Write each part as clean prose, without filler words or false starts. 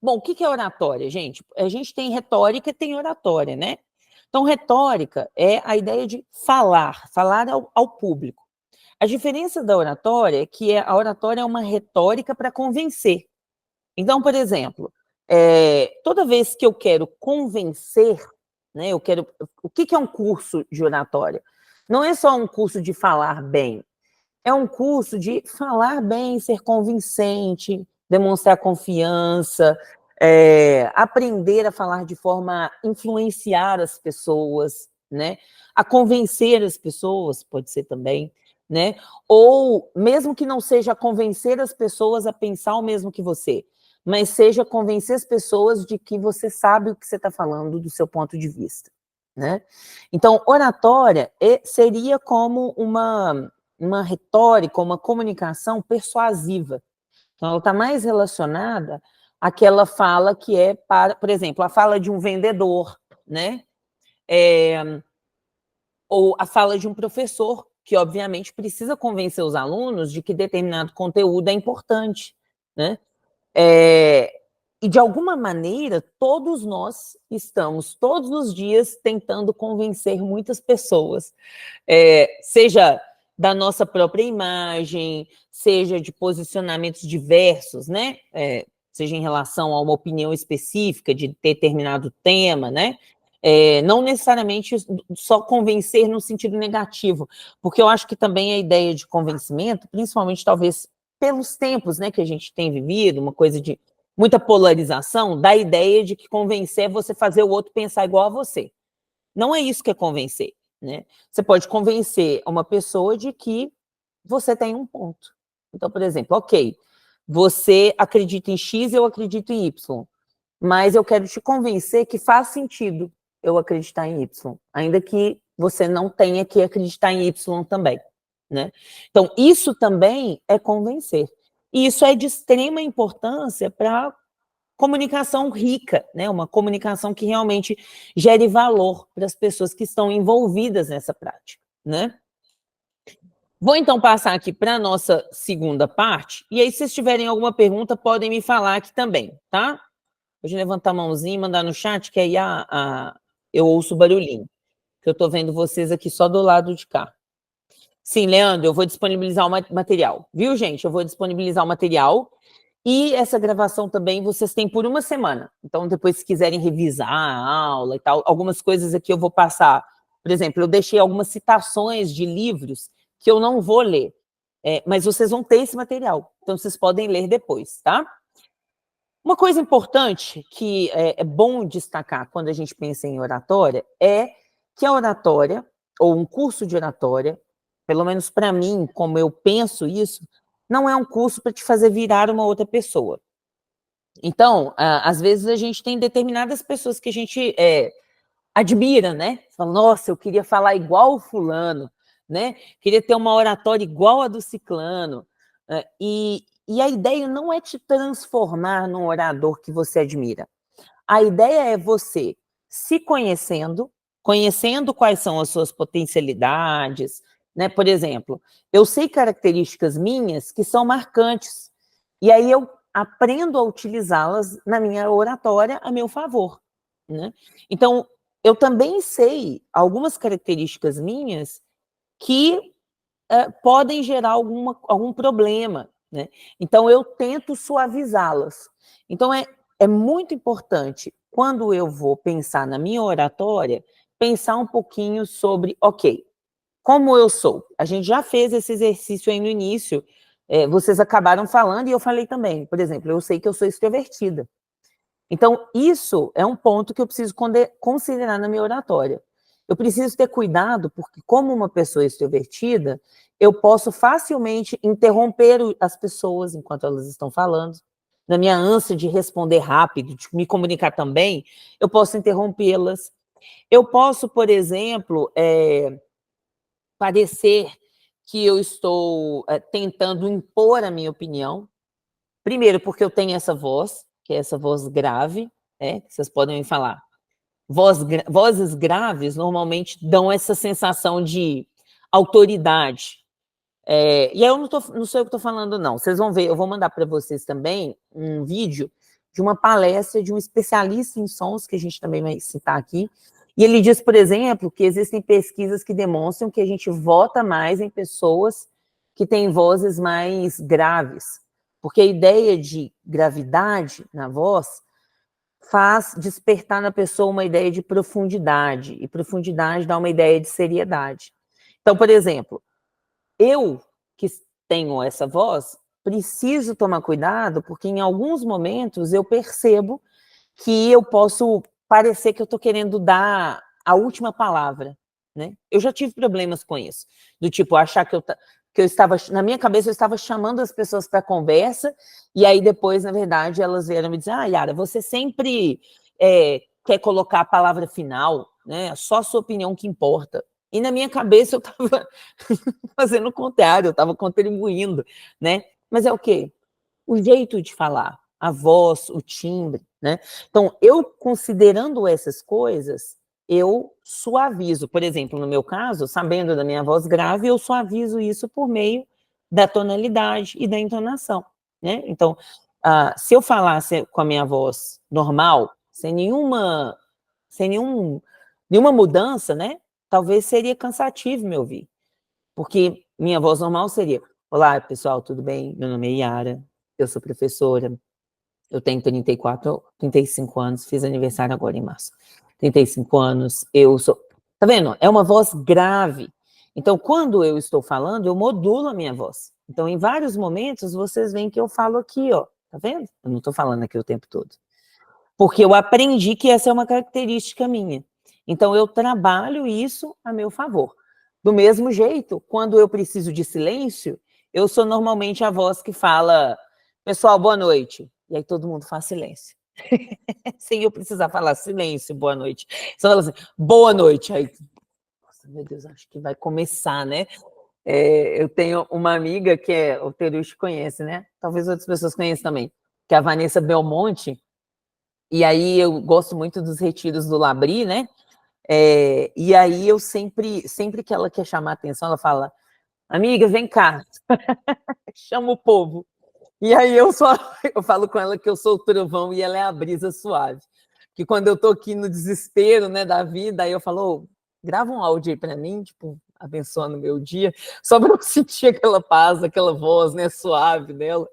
Bom, o que é oratória, gente? A gente tem retórica e tem oratória, né? Então, retórica é a ideia de falar ao público. A diferença da oratória é que a oratória é uma retórica para convencer. Então, por exemplo, toda vez que eu quero convencer, né, o que é um curso de oratória? Não é só um curso de falar bem, é um curso de falar bem, ser convincente, demonstrar confiança, aprender a falar de forma a influenciar as pessoas, né? A convencer as pessoas, pode ser também, né? Ou mesmo que não seja convencer as pessoas a pensar o mesmo que você, mas seja convencer as pessoas de que você sabe o que você está falando do seu ponto de vista, né? Então, oratória seria como uma retórica, uma comunicação persuasiva. Então, ela está mais relacionada àquela fala que é para, por exemplo, a fala de um vendedor, né? Ou a fala de um professor, que obviamente precisa convencer os alunos de que determinado conteúdo é importante, né? E de alguma maneira, todos nós estamos todos os dias tentando convencer muitas pessoas, seja da nossa própria imagem, seja de posicionamentos diversos, né? Seja em relação a uma opinião específica de determinado tema, né? Não necessariamente só convencer no sentido negativo, porque eu acho que também a ideia de convencimento, principalmente talvez pelos tempos, né, que a gente tem vivido, uma coisa de muita polarização, dá a ideia de que convencer é você fazer o outro pensar igual a você. Não é isso que é convencer, né? Você pode convencer uma pessoa de que você tem um ponto. Então, por exemplo, ok, você acredita em X, eu acredito em Y, mas eu quero te convencer que faz sentido eu acreditar em Y, ainda que você não tenha que acreditar em Y também, né? Então, isso também é convencer. E isso é de extrema importância para comunicação rica, né? Uma comunicação que realmente gere valor para as pessoas que estão envolvidas nessa prática, né? Vou então passar aqui para a nossa segunda parte, e aí se vocês tiverem alguma pergunta, podem me falar aqui também, tá? Pode levantar a mãozinha e mandar no chat, que aí eu ouço o barulhinho, que eu estou vendo vocês aqui só do lado de cá. Sim, Leandro, eu vou disponibilizar o material, viu, gente? Eu vou disponibilizar o material, e essa gravação também vocês têm por uma semana. Então, depois, se quiserem revisar a aula e tal, algumas coisas aqui eu vou passar. Por exemplo, eu deixei algumas citações de livros que eu não vou ler, mas vocês vão ter esse material. Então, vocês podem ler depois, tá? Uma coisa importante que é bom destacar quando a gente pensa em oratória é que a oratória, ou um curso de oratória, pelo menos para mim, como eu penso isso, não é um curso para te fazer virar uma outra pessoa. Então, às vezes a gente tem determinadas pessoas que a gente admira, né? Fala, nossa, eu queria falar igual o fulano, né? Queria ter uma oratória igual a do ciclano. E a ideia não é te transformar num orador que você admira. A ideia é você se conhecendo quais são as suas potencialidades, né? Por exemplo, eu sei características minhas que são marcantes, e aí eu aprendo a utilizá-las na minha oratória a meu favor, né? Então, eu também sei algumas características minhas que podem gerar algum problema, né? Então, eu tento suavizá-las. Então, é muito importante, quando eu vou pensar na minha oratória, pensar um pouquinho sobre, ok, como eu sou? A gente já fez esse exercício aí no início, vocês acabaram falando e eu falei também. Por exemplo, eu sei que eu sou extrovertida. Então, isso é um ponto que eu preciso considerar na minha oratória. Eu preciso ter cuidado, porque como uma pessoa extrovertida, eu posso facilmente interromper as pessoas enquanto elas estão falando. Na minha ânsia de responder rápido, de me comunicar também, eu posso interrompê-las. Eu posso, por exemplo, parecer que eu estou tentando impor a minha opinião. Primeiro, porque eu tenho essa voz, que é essa voz grave, que vocês podem me falar. Vozes graves normalmente dão essa sensação de autoridade. E aí eu não sou eu que estou falando, não. Vocês vão ver, eu vou mandar para vocês também um vídeo de uma palestra de um especialista em sons, que a gente também vai citar aqui, e ele diz, por exemplo, que existem pesquisas que demonstram que a gente vota mais em pessoas que têm vozes mais graves, porque a ideia de gravidade na voz faz despertar na pessoa uma ideia de profundidade, e profundidade dá uma ideia de seriedade. Então, por exemplo, eu que tenho essa voz, preciso tomar cuidado, porque em alguns momentos eu percebo que eu posso parecer que eu estou querendo dar a última palavra, né? Eu já tive problemas com isso, do tipo, achar que eu estava, na minha cabeça eu estava chamando as pessoas para conversa, e aí depois, na verdade, elas vieram me dizer, Yara, você sempre quer colocar a palavra final, né? Só a sua opinião que importa. E na minha cabeça eu estava fazendo o contrário, eu estava contribuindo, né? Mas é o quê? O jeito de falar, a voz, o timbre, né? Então, eu considerando essas coisas, eu suavizo. Por exemplo, no meu caso, sabendo da minha voz grave, eu suavizo isso por meio da tonalidade e da entonação, né? Então, se eu falasse com a minha voz normal, sem nenhuma mudança, né? Talvez seria cansativo me ouvir, porque minha voz normal seria: olá, pessoal, tudo bem? Meu nome é Yara, eu sou professora, eu tenho 35 anos, fiz aniversário agora em março. 35 anos, eu sou... Tá vendo? É uma voz grave. Então, quando eu estou falando, eu modulo a minha voz. Então, em vários momentos, vocês veem que eu falo aqui, ó. Tá vendo? Eu não estou falando aqui o tempo todo. Porque eu aprendi que essa é uma característica minha. Então, eu trabalho isso a meu favor. Do mesmo jeito, quando eu preciso de silêncio, eu sou normalmente a voz que fala: pessoal, boa noite. E aí todo mundo faz silêncio. Sem eu precisar falar silêncio, boa noite. Só fala assim, boa noite. Aí, nossa, meu Deus, acho que vai começar, né? Eu tenho uma amiga que o Terushi conhece, né? Talvez outras pessoas conheçam também, que é a Vanessa Belmonte. E aí eu gosto muito dos retiros do Labri, né? E aí eu sempre que ela quer chamar a atenção, ela fala: amiga, vem cá, chama o povo. E aí eu falo com ela que eu sou o trovão e ela é a brisa suave. Que quando eu tô aqui no desespero, né, da vida, aí eu falo, grava um áudio aí para mim, tipo, abençoando o meu dia, só para eu sentir aquela paz, aquela voz, né, suave dela.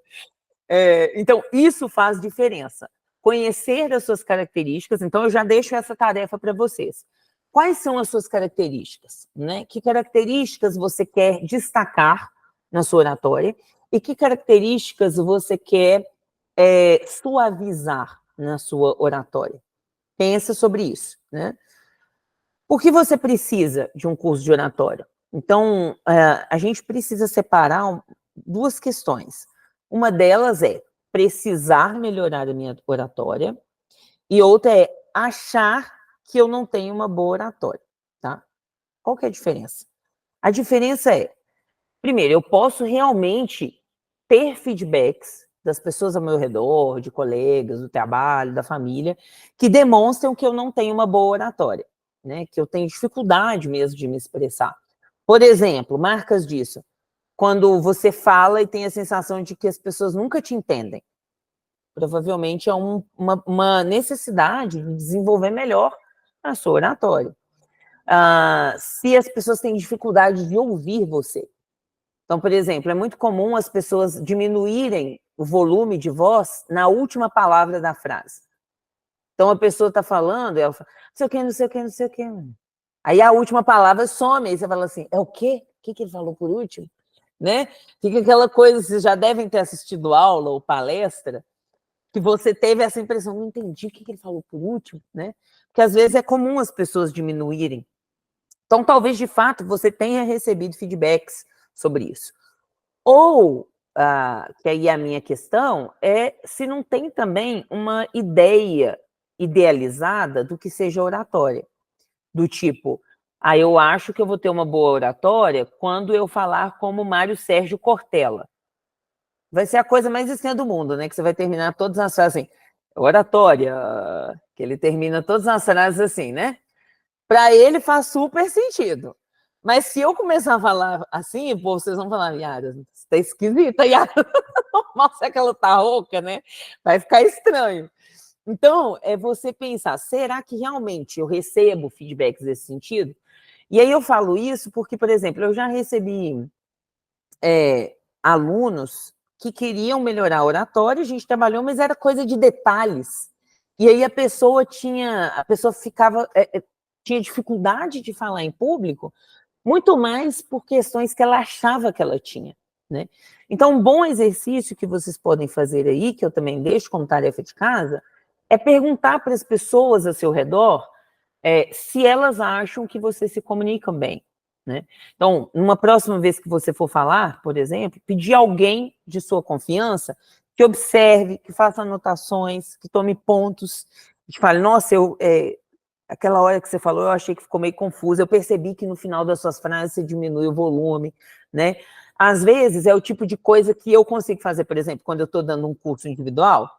Então, isso faz diferença. Conhecer as suas características, então eu já deixo essa tarefa para vocês. Quais são as suas características, né? Que características você quer destacar na sua oratória e que características você quer suavizar na sua oratória? Pensa sobre isso, né? Por que você precisa de um curso de oratória? Então, a gente precisa separar duas questões. Uma delas é precisar melhorar a minha oratória e outra é achar que eu não tenho uma boa oratória, tá? Qual que é a diferença? A diferença é, primeiro, eu posso realmente ter feedbacks das pessoas ao meu redor, de colegas, do trabalho, da família, que demonstram que eu não tenho uma boa oratória, né? Que eu tenho dificuldade mesmo de me expressar. Por exemplo, marcas disso. Quando você fala e tem a sensação de que as pessoas nunca te entendem. Provavelmente é uma necessidade de desenvolver melhor a sua oratória. Se as pessoas têm dificuldade de ouvir você. Então, por exemplo, é muito comum as pessoas diminuírem o volume de voz na última palavra da frase. Então, a pessoa está falando, ela fala, não sei o quê, não sei o quê, não sei o quê. Aí a última palavra some, aí você fala assim, é o quê? O que ele falou por último? Né? Fica aquela coisa, vocês já devem ter assistido aula ou palestra, que você teve essa impressão, não entendi o que ele falou por último, né? Porque às vezes é comum as pessoas diminuírem. Então, talvez, de fato, você tenha recebido feedbacks sobre isso. Ou, que aí a minha questão é se não tem também uma ideia idealizada do que seja oratória. Do tipo, eu acho que eu vou ter uma boa oratória quando eu falar como Mário Sérgio Cortella. Vai ser a coisa mais estranha do mundo, né? Que você vai terminar todas as frases assim, oratória, que ele termina todas as frases assim, né? Para ele faz super sentido. Mas se eu começar a falar assim, pô, vocês vão falar, Yara, você tá esquisita, Yara. Nossa, é que ela tá rouca, né? Vai ficar estranho. Então, é você pensar, será que realmente eu recebo feedbacks nesse sentido? E aí eu falo isso porque, por exemplo, eu já recebi alunos que queriam melhorar a oratória, a gente trabalhou, mas era coisa de detalhes. E aí a pessoa ficava, tinha dificuldade de falar em público, muito mais por questões que ela achava que ela tinha, né? Então, um bom exercício que vocês podem fazer aí, que eu também deixo como tarefa de casa, é perguntar para as pessoas ao seu redor se elas acham que vocês se comunicam bem, né? Então, numa próxima vez que você for falar, por exemplo, pedir alguém de sua confiança que observe, que faça anotações, que tome pontos, que fale, nossa, aquela hora que você falou, eu achei que ficou meio confusa, eu percebi que no final das suas frases você diminui o volume, né? Às vezes é o tipo de coisa que eu consigo fazer, por exemplo, quando eu estou dando um curso individual,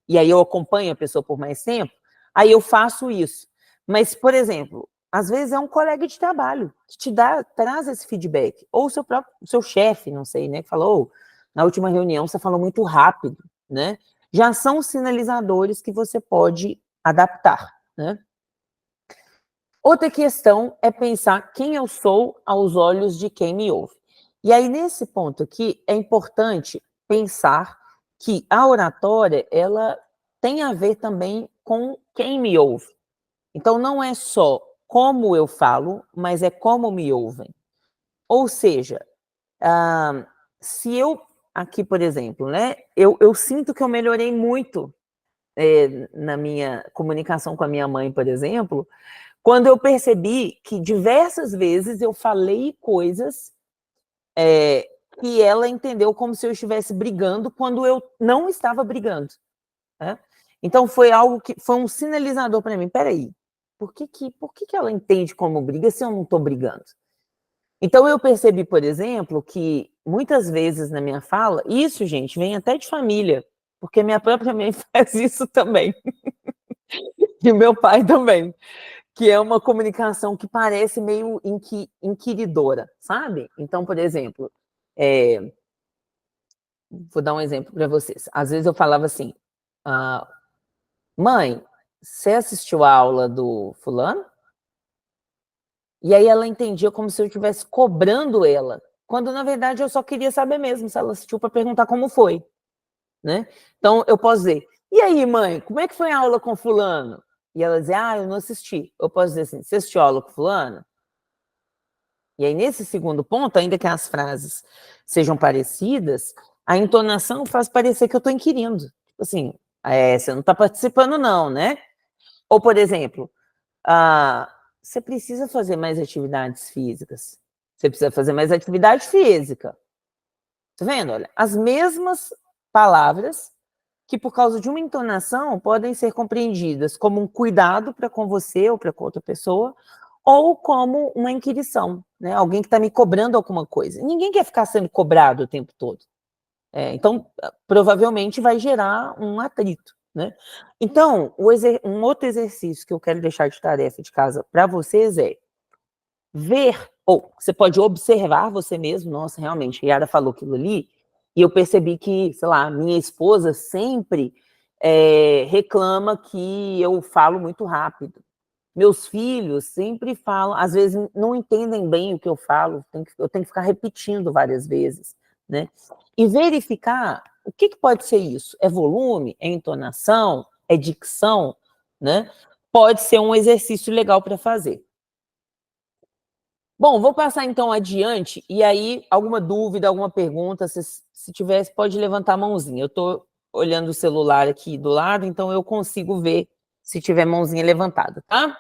e aí eu acompanho a pessoa por mais tempo, aí eu faço isso. Mas, por exemplo, às vezes é um colega de trabalho que traz esse feedback, ou o seu chefe, não sei, né, que falou, na última reunião você falou muito rápido, né? Já são sinalizadores que você pode adaptar, né? Outra questão é pensar quem eu sou aos olhos de quem me ouve. E aí, nesse ponto aqui, é importante pensar que a oratória, ela tem a ver também com quem me ouve. Então, não é só como eu falo, mas é como me ouvem. Ou seja, se eu, aqui, por exemplo, né, eu sinto que eu melhorei muito na minha comunicação com a minha mãe, por exemplo, quando eu percebi que diversas vezes eu falei coisas que ela entendeu como se eu estivesse brigando quando eu não estava brigando. Né? Então foi algo que foi um sinalizador para mim. Peraí, por que ela entende como briga se eu não estou brigando? Então eu percebi, por exemplo, que muitas vezes na minha fala, isso, gente, vem até de família, porque minha própria mãe faz isso também. E o meu pai também. Que é uma comunicação que parece meio inquiridora, sabe? Então, por exemplo, vou dar um exemplo para vocês. Às vezes eu falava assim, mãe, você assistiu a aula do fulano? E aí ela entendia como se eu estivesse cobrando ela, quando na verdade eu só queria saber mesmo se ela assistiu para perguntar como foi, né? Então eu posso dizer, e aí mãe, como é que foi a aula com fulano? E ela dizia, eu não assisti. Eu posso dizer assim, você assistiu a aula com fulano? E aí, nesse segundo ponto, ainda que as frases sejam parecidas, a entonação faz parecer que eu estou inquirindo. Tipo assim, você não está participando, não, né? Ou, por exemplo, você precisa fazer mais atividades físicas. Você precisa fazer mais atividade física. Tá vendo? Olha, as mesmas palavras que, por causa de uma entonação, podem ser compreendidas como um cuidado para com você ou para com outra pessoa, ou como uma inquirição, né? Alguém que está me cobrando alguma coisa. Ninguém quer ficar sendo cobrado o tempo todo. Então, provavelmente vai gerar um atrito, né? Então, um outro exercício que eu quero deixar de tarefa de casa para vocês é ver, ou você pode observar você mesmo, nossa, realmente, a Yara falou aquilo ali, e eu percebi que, sei lá, minha esposa sempre reclama que eu falo muito rápido. Meus filhos sempre falam, às vezes não entendem bem o que eu falo, eu tenho que ficar repetindo várias vezes, né? E verificar o que pode ser isso. É volume? É entonação? É dicção? Né? Pode ser um exercício legal para fazer. Bom, vou passar então adiante, e aí, alguma dúvida, alguma pergunta, se tiver, pode levantar a mãozinha. Eu estou olhando o celular aqui do lado, então eu consigo ver se tiver mãozinha levantada, tá?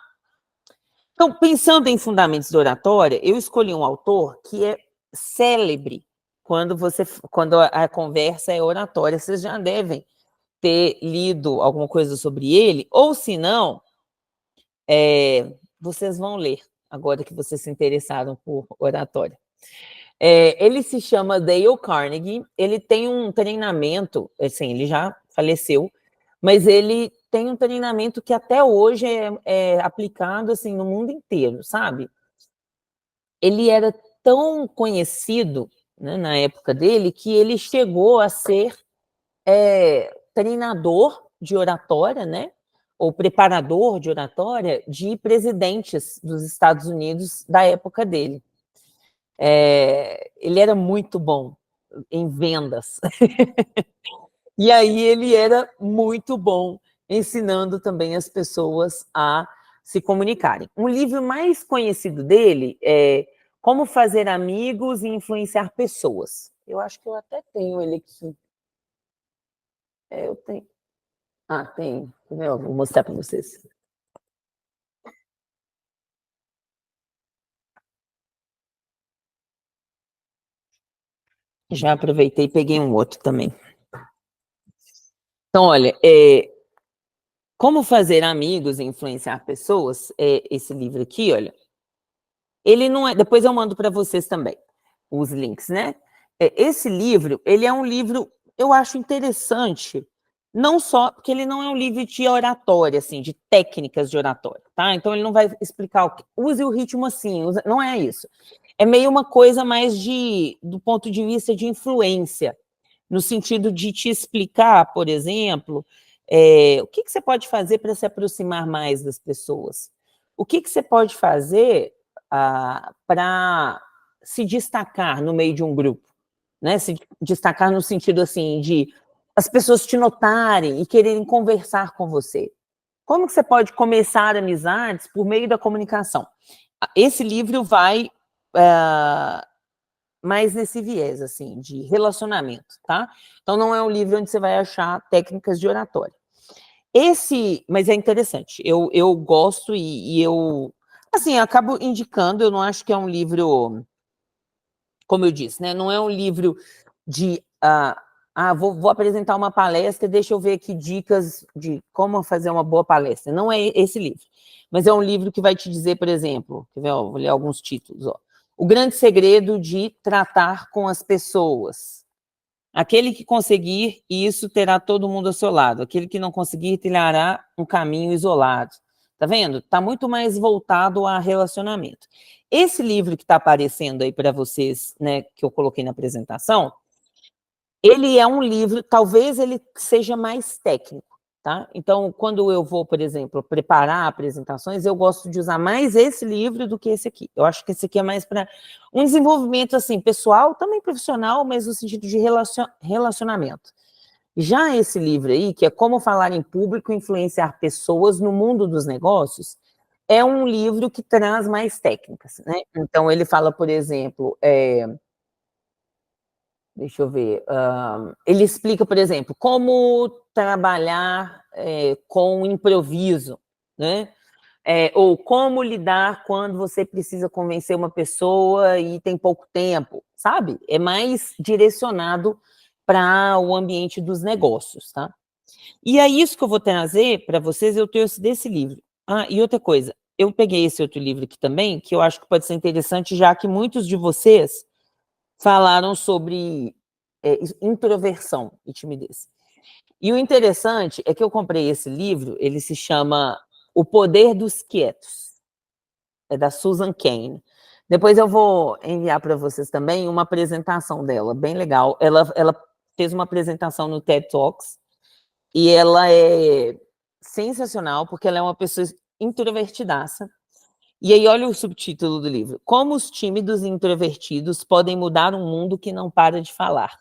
Então, pensando em fundamentos da oratória, eu escolhi um autor que é célebre quando a conversa é oratória. Vocês já devem ter lido alguma coisa sobre ele, ou se não, vocês vão ler, agora que vocês se interessaram por oratória. Ele se chama Dale Carnegie, ele tem um treinamento, assim, ele já faleceu, mas ele tem um treinamento que até hoje é aplicado assim, no mundo inteiro, sabe? ele era tão conhecido, né, na época dele, que ele chegou a ser treinador de oratória, né, ou preparador de oratória de presidentes dos Estados Unidos da época dele. Ele era muito bom em vendas. E aí ele era muito bom ensinando também as pessoas a se comunicarem. Um livro mais conhecido dele é Como Fazer Amigos e Influenciar Pessoas. Eu acho que eu até tenho ele aqui. Eu tenho. Ah, tem. Eu vou mostrar para vocês. Já aproveitei e peguei um outro também. Então, olha, Como Fazer Amigos e Influenciar Pessoas, esse livro aqui, olha, ele não é. Depois eu mando para vocês também os links, né? Esse livro, ele é um livro, eu acho interessante, não só porque ele não é um livro de oratória, assim, de técnicas de oratória, tá? Então ele não vai explicar o que use o ritmo assim, não é isso. É meio uma coisa mais do ponto de vista de influência, no sentido de te explicar, por exemplo, o que você pode fazer para se aproximar mais das pessoas? O que você pode fazer para se destacar no meio de um grupo? Né? Se destacar no sentido assim de as pessoas te notarem e quererem conversar com você. Como que você pode começar amizades por meio da comunicação? Esse livro vai mais nesse viés, assim, de relacionamento, tá? Então, não é um livro onde você vai achar técnicas de oratória. Mas é interessante, eu gosto e eu, assim, acabo indicando, eu não acho que é um livro, como eu disse, né, não é um livro de, vou apresentar uma palestra, deixa eu ver aqui dicas de como fazer uma boa palestra, não é esse livro, mas é um livro que vai te dizer, por exemplo, quer ver, ó, vou ler alguns títulos, ó. O grande segredo de tratar com as pessoas. Aquele que conseguir isso terá todo mundo ao seu lado. Aquele que não conseguir trilhará um caminho isolado. Tá vendo? Tá muito mais voltado a relacionamento. Esse livro que está aparecendo aí para vocês, né, que eu coloquei na apresentação, ele é um livro, talvez ele seja mais técnico, tá? Então, quando eu vou, por exemplo, preparar apresentações, eu gosto de usar mais esse livro do que esse aqui. Eu acho que esse aqui é mais para um desenvolvimento, assim, pessoal, também profissional, mas no sentido de relacionamento. Já esse livro aí, que é Como Falar em Público e Influenciar Pessoas no Mundo dos Negócios, é um livro que traz mais técnicas, né? Então, ele fala, por exemplo, deixa eu ver. Ele explica, por exemplo, como trabalhar com improviso, né? Ou como lidar quando você precisa convencer uma pessoa e tem pouco tempo, sabe? É mais direcionado para o ambiente dos negócios, tá? E é isso que eu vou trazer para vocês, eu trouxe desse livro. E outra coisa, eu peguei esse outro livro aqui também, que eu acho que pode ser interessante, já que muitos de vocês falaram sobre introversão e timidez. E o interessante é que eu comprei esse livro, ele se chama O Poder dos Quietos, é da Susan Cain. Depois eu vou enviar para vocês também uma apresentação dela, bem legal. Ela fez uma apresentação no TED Talks e ela é sensacional, porque ela é uma pessoa introvertidaça. E aí, olha o subtítulo do livro: Como os tímidos e introvertidos podem mudar um mundo que não para de falar.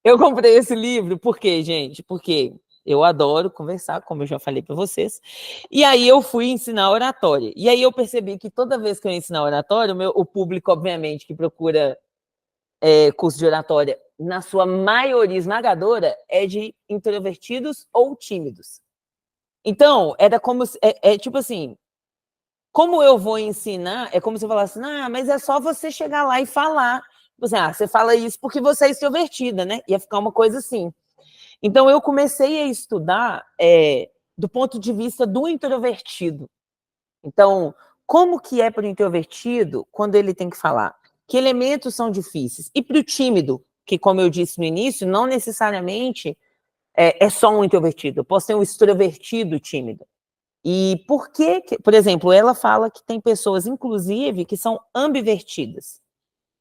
Eu comprei esse livro, por quê, gente? Porque eu adoro conversar, como eu já falei para vocês. E aí eu fui ensinar oratória. E aí eu percebi que toda vez que eu ensinar oratória, o público, obviamente, que procura curso de oratória, na sua maioria esmagadora, é de introvertidos ou tímidos. Então, era como tipo assim, como eu vou ensinar, é como se eu falasse, mas é só você chegar lá e falar. Você fala isso porque você é extrovertida, né? Ia ficar uma coisa assim. Então, eu comecei a estudar do ponto de vista do introvertido. Então, como que é para o introvertido quando ele tem que falar? Que elementos são difíceis? E para o tímido, que, como eu disse no início, não necessariamente é só um introvertido. Eu posso ter um extrovertido tímido. E por que, por exemplo, ela fala que tem pessoas, inclusive, que são ambivertidas.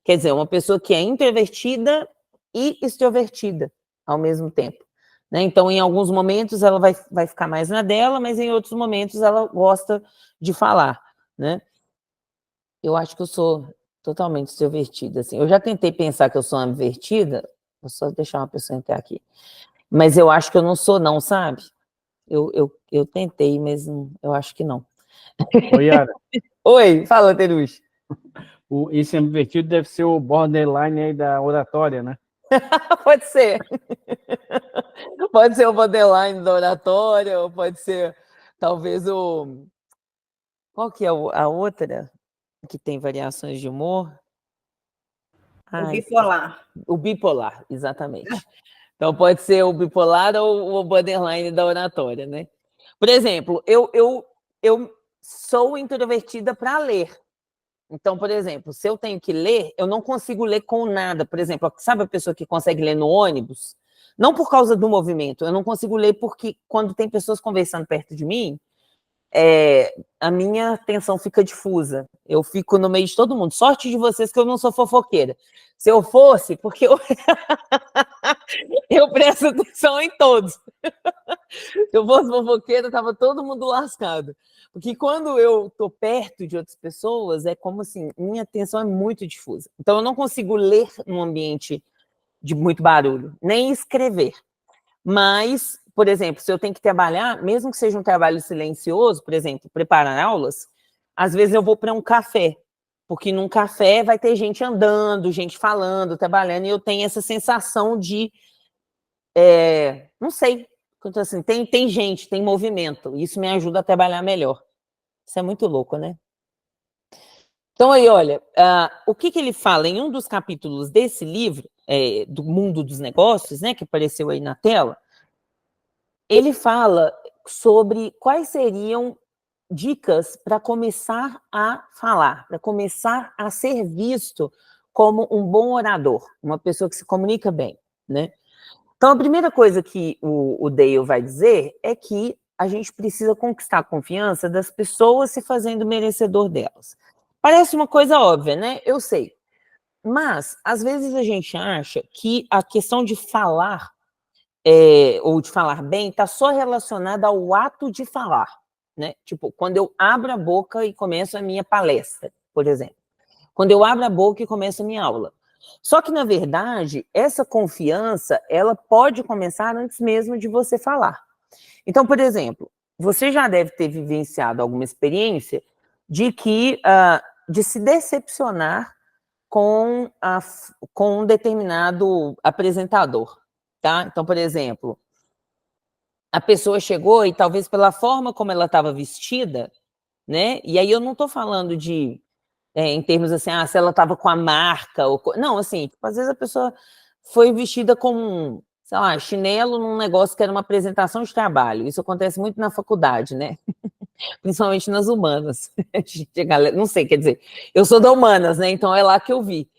Quer dizer, uma pessoa que é introvertida e extrovertida ao mesmo tempo. Né? Então, em alguns momentos, ela vai ficar mais na dela, mas em outros momentos ela gosta de falar. Né? Eu acho que eu sou totalmente extrovertida. Assim. Eu já tentei pensar que eu sou ambivertida, vou só deixar uma pessoa entrar aqui. Mas eu acho que eu não sou, não, sabe? Eu tentei, mas eu acho que não. Oi, Yara. Oi, fala, Terush. Esse invertido deve ser o borderline aí da oratória, né? Pode ser. Pode ser o borderline da oratória, ou pode ser, talvez, o... Qual que é a outra que tem variações de humor? O bipolar. O bipolar, exatamente. Então, pode ser o bipolar ou o borderline da oratória, né? Por exemplo, eu sou introvertida para ler. Então, por exemplo, se eu tenho que ler, eu não consigo ler com nada. Por exemplo, sabe a pessoa que consegue ler no ônibus? Não por causa do movimento, eu não consigo ler porque quando tem pessoas conversando perto de mim, a minha atenção fica difusa. Eu fico no meio de todo mundo. Sorte de vocês que eu não sou fofoqueira. Se eu fosse, porque eu presto atenção em todos. Se eu fosse fofoqueira, estava todo mundo lascado. Porque quando eu estou perto de outras pessoas, é como assim, minha atenção é muito difusa. Então, eu não consigo ler num ambiente de muito barulho, nem escrever. Mas, por exemplo, se eu tenho que trabalhar, mesmo que seja um trabalho silencioso, por exemplo, preparar aulas, às vezes eu vou para um café, porque num café vai ter gente andando, gente falando, trabalhando, e eu tenho essa sensação de, não sei, então, assim, tem gente, tem movimento, isso me ajuda a trabalhar melhor. Isso é muito louco, né? Então, aí, olha, o que ele fala em um dos capítulos desse livro, do Mundo dos Negócios, né, que apareceu aí na tela, ele fala sobre quais seriam dicas para começar a falar, para começar a ser visto como um bom orador, uma pessoa que se comunica bem, né? Então, a primeira coisa que o Dale vai dizer é que a gente precisa conquistar a confiança das pessoas se fazendo merecedor delas. Parece uma coisa óbvia, né? Eu sei. Mas, às vezes, a gente acha que a questão de falar ou de falar bem, está só relacionada ao ato de falar, né? Tipo, quando eu abro a boca e começo a minha palestra, por exemplo. Quando eu abro a boca e começo a minha aula. Só que, na verdade, essa confiança, ela pode começar antes mesmo de você falar. Então, por exemplo, você já deve ter vivenciado alguma experiência de se decepcionar com um determinado apresentador, tá? Então, por exemplo, a pessoa chegou e talvez pela forma como ela estava vestida, né? E aí eu não estou falando de, em termos assim, se ela estava com a marca, não, assim, tipo, às vezes a pessoa foi vestida com, sei lá, chinelo num negócio que era uma apresentação de trabalho. Isso acontece muito na faculdade, né? Principalmente nas humanas. Não sei, quer dizer, eu sou da humanas, né? Então é lá que eu vi.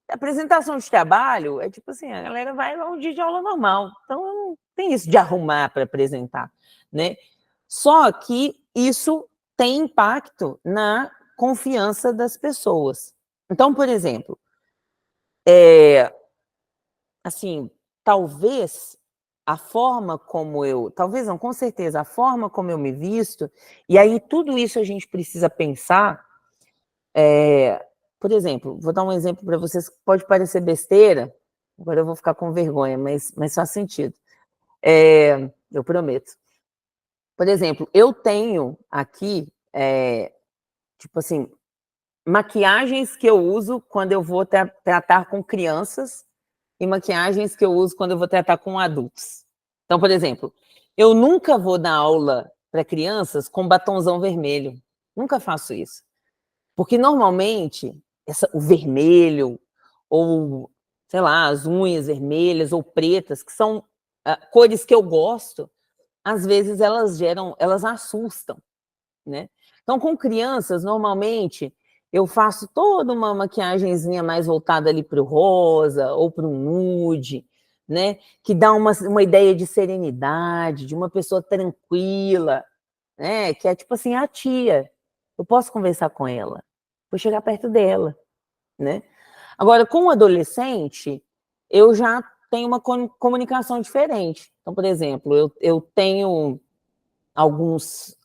Apresentação de trabalho é tipo assim, a galera vai a um dia de aula normal, então não tem isso de arrumar para apresentar, né? Só que isso tem impacto na confiança das pessoas. Então, por exemplo, assim, talvez a forma como talvez não, com certeza, a forma como eu me visto, e aí tudo isso a gente precisa pensar, por exemplo, vou dar um exemplo para vocês que pode parecer besteira, agora eu vou ficar com vergonha, mas faz sentido. Eu prometo. Por exemplo, eu tenho aqui, tipo assim, maquiagens que eu uso quando eu vou tratar com crianças e maquiagens que eu uso quando eu vou tratar com adultos. Então, por exemplo, eu nunca vou dar aula para crianças com batonzão vermelho. Nunca faço isso. Porque normalmente o vermelho, ou, sei lá, as unhas vermelhas ou pretas, que são cores que eu gosto, às vezes elas assustam, né? Então, com crianças, normalmente, eu faço toda uma maquiagenzinha mais voltada ali para o rosa ou para o nude, né? Que dá uma ideia de serenidade, de uma pessoa tranquila, né? Que é tipo assim, a tia. Eu posso conversar com ela, vou chegar perto dela, né? Agora, com o adolescente, eu já tenho uma comunicação diferente. Então, por exemplo, eu tenho algumas...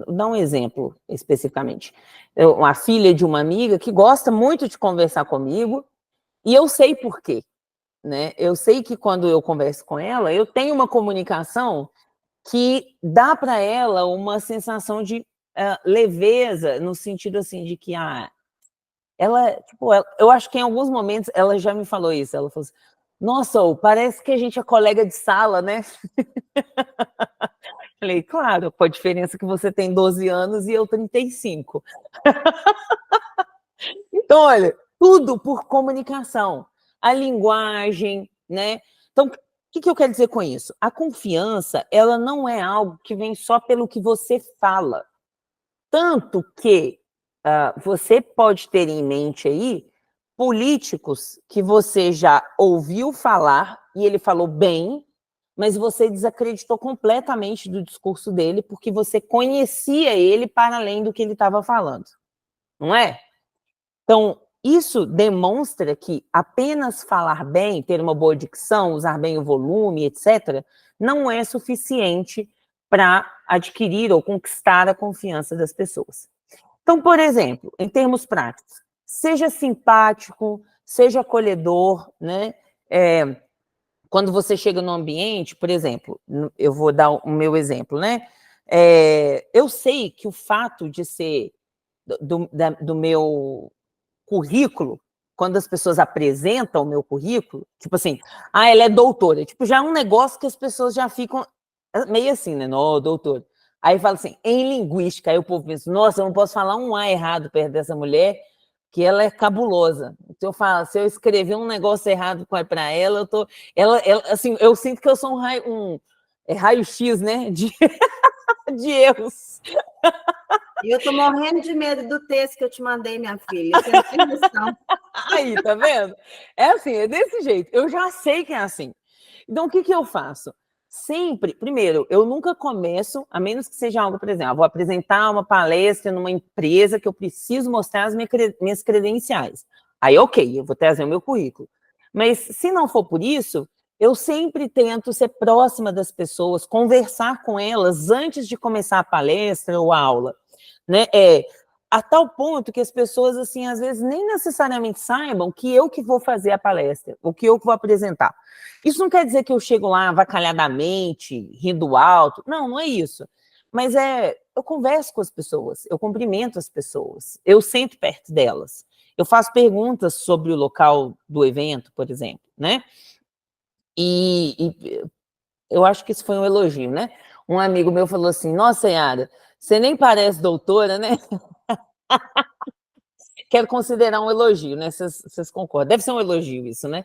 dá um exemplo especificamente. A filha de uma amiga que gosta muito de conversar comigo, e eu sei por quê, né? Eu sei que quando eu converso com ela, eu tenho uma comunicação que dá para ela uma sensação de leveza, no sentido assim de que eu acho que em alguns momentos ela já me falou isso. Ela falou assim: nossa, parece que a gente é colega de sala, né? Falei, claro, com a diferença que você tem 12 anos e eu 35. Então, olha, tudo por comunicação. A linguagem, né? Então, o que eu quero dizer com isso? A confiança, ela não é algo que vem só pelo que você fala. Tanto que você pode ter em mente aí políticos que você já ouviu falar e ele falou bem, mas você desacreditou completamente do discurso dele porque você conhecia ele para além do que ele estava falando, não é? Então, isso demonstra que apenas falar bem, ter uma boa dicção, usar bem o volume, etc., não é suficiente para adquirir ou conquistar a confiança das pessoas. Então, por exemplo, em termos práticos, seja simpático, seja acolhedor, né? Quando você chega no ambiente, por exemplo, eu vou dar o meu exemplo, né? Eu sei que o fato de ser do meu currículo, quando as pessoas apresentam o meu currículo, tipo assim, ela é doutora, tipo, já é um negócio que as pessoas já ficam meio assim, né? Não, doutora. Aí fala assim, em linguística, aí o povo pensa, nossa, eu não posso falar um A errado perto dessa mulher, que ela é cabulosa. Então eu falo, se eu escrever um negócio errado para ela, ela, assim, eu sinto que eu sou um raio-x, né, de erros. E eu tô morrendo de medo do texto que eu te mandei, minha filha. Você não tem noção. Aí, tá vendo? É assim, é desse jeito. Eu já sei que é assim. Então, o que eu faço? Sempre, primeiro, eu nunca começo, a menos que seja algo, por exemplo, vou apresentar uma palestra numa empresa que eu preciso mostrar as minhas credenciais. Aí, ok, eu vou trazer o meu currículo. Mas, se não for por isso, eu sempre tento ser próxima das pessoas, conversar com elas antes de começar a palestra ou a aula, né? A tal ponto que as pessoas, assim, às vezes nem necessariamente saibam que eu que vou fazer a palestra, ou que eu que vou apresentar. Isso não quer dizer que eu chego lá avacalhadamente, rindo alto. Não, não é isso. Mas eu converso com as pessoas, eu cumprimento as pessoas, eu sento perto delas, eu faço perguntas sobre o local do evento, por exemplo, né? E eu acho que isso foi um elogio, né? Um amigo meu falou assim, nossa, Yara, você nem parece doutora, né? Quero considerar um elogio, né? Vocês concordam? Deve ser um elogio isso, né?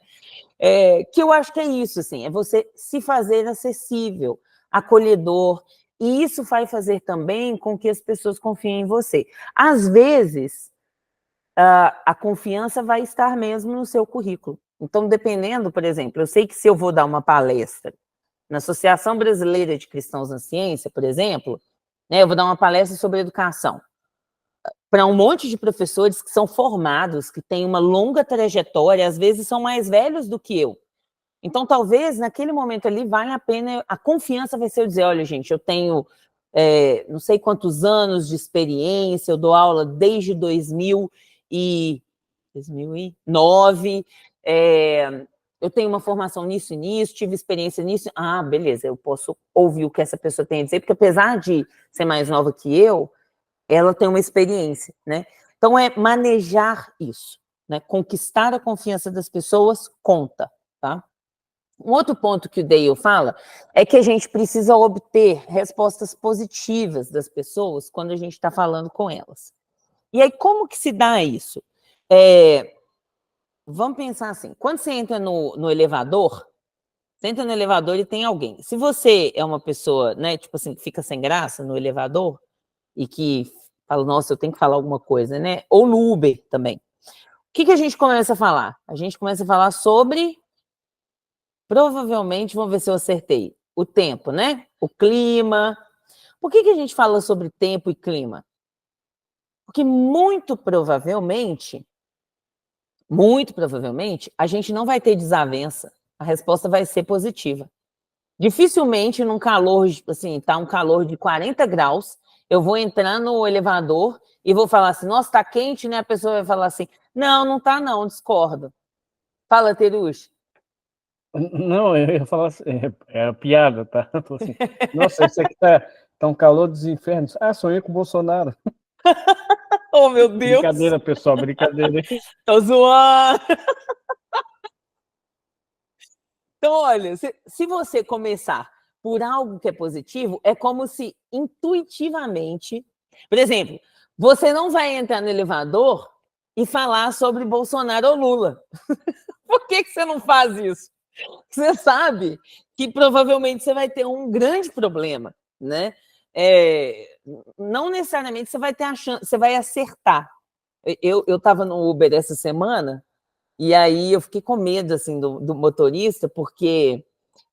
Que eu acho que é isso, assim, é você se fazer acessível, acolhedor, e isso vai fazer também com que as pessoas confiem em você. Às vezes, a confiança vai estar mesmo no seu currículo. Então, dependendo, por exemplo, eu sei que se eu vou dar uma palestra na Associação Brasileira de Cristãos na Ciência, por exemplo, né, eu vou dar uma palestra sobre educação para um monte de professores que são formados, que têm uma longa trajetória, às vezes são mais velhos do que eu. Então, talvez, naquele momento ali, vale a pena, a confiança vai ser eu dizer, olha, gente, eu tenho não sei quantos anos de experiência, eu dou aula desde 2009, eu tenho uma formação nisso e nisso, tive experiência nisso. Ah, beleza, eu posso ouvir o que essa pessoa tem a dizer, porque apesar de ser mais nova que eu, ela tem uma experiência, né? Então, é manejar isso, né? Conquistar a confiança das pessoas conta, tá? Um outro ponto que o Dale fala é que a gente precisa obter respostas positivas das pessoas quando a gente está falando com elas. E aí, como que se dá isso? Vamos pensar assim, quando você entra no elevador, você entra no elevador e tem alguém. Se você é uma pessoa, né, tipo assim, que fica sem graça no elevador e que fala, nossa, eu tenho que falar alguma coisa, né? Ou no Uber também. O que a gente começa a falar? A gente começa a falar sobre provavelmente, vamos ver se eu acertei, o tempo, né? O clima. Por que a gente fala sobre tempo e clima? Porque muito provavelmente, a gente não vai ter desavença. A resposta vai ser positiva. Dificilmente, num calor, assim, tá um calor de 40 graus, eu vou entrar no elevador e vou falar assim, nossa, tá quente, né? A pessoa vai falar assim, não, não tá não, discordo. Fala, Terush. Não, eu ia falar assim, é piada, tá? Eu tô assim, nossa, esse aqui tá um calor dos infernos. Ah, sonhei com o Bolsonaro. Oh, meu Deus. Brincadeira, pessoal, brincadeira. Tô zoando. Então, olha, se você começar por algo que é positivo, é como se intuitivamente... Por exemplo, você não vai entrar no elevador e falar sobre Bolsonaro ou Lula. Por que você não faz isso? Você sabe que provavelmente você vai ter um grande problema, né? Não necessariamente você vai ter a chance, você vai acertar. Eu estava no Uber essa semana e aí eu fiquei com medo assim do motorista, porque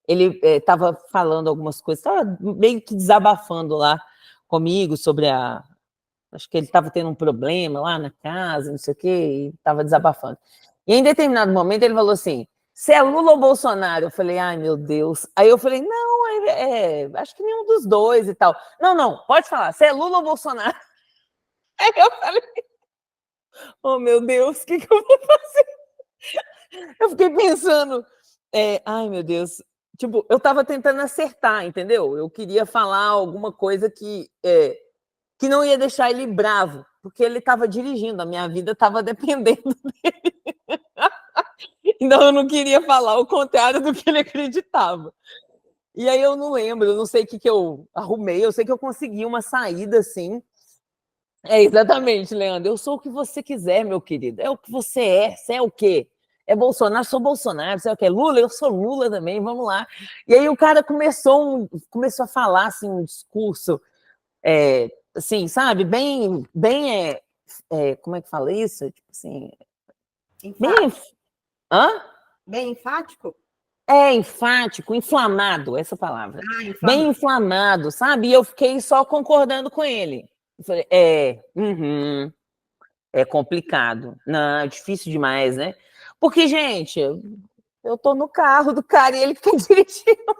ele estava falando algumas coisas, estava meio que desabafando lá comigo sobre acho que ele estava tendo um problema lá na casa, não sei o quê, e estava desabafando. E em determinado momento ele falou assim, você é Lula ou Bolsonaro? Eu falei, ai meu Deus. Aí eu falei, não, acho que nenhum dos dois e tal. Não, pode falar, você é Lula ou Bolsonaro? Aí eu falei, oh meu Deus, o que eu vou fazer? Eu fiquei pensando, ai meu Deus, tipo, eu estava tentando acertar, entendeu? Eu queria falar alguma coisa que não ia deixar ele bravo, porque ele estava dirigindo, a minha vida estava dependendo dele. Então eu não queria falar o contrário do que ele acreditava. E aí eu não lembro, eu não sei o que eu arrumei, eu sei que eu consegui uma saída assim. Exatamente, Leandro. Eu sou o que você quiser, meu querido. É o que você é. Você é o quê? É Bolsonaro, sou Bolsonaro. Você é o quê? Lula, eu sou Lula também, vamos lá. E aí o cara começou a falar assim, um discurso, assim, sabe, bem, como é que fala isso? Tipo assim, bem, hã? Bem enfático? Enfático, inflamado, essa palavra. Inflamado. Bem inflamado, sabe? E eu fiquei só concordando com ele. Eu falei, é complicado. Não, é difícil demais, né? Porque, gente, eu tô no carro do cara e ele que tá dirigindo.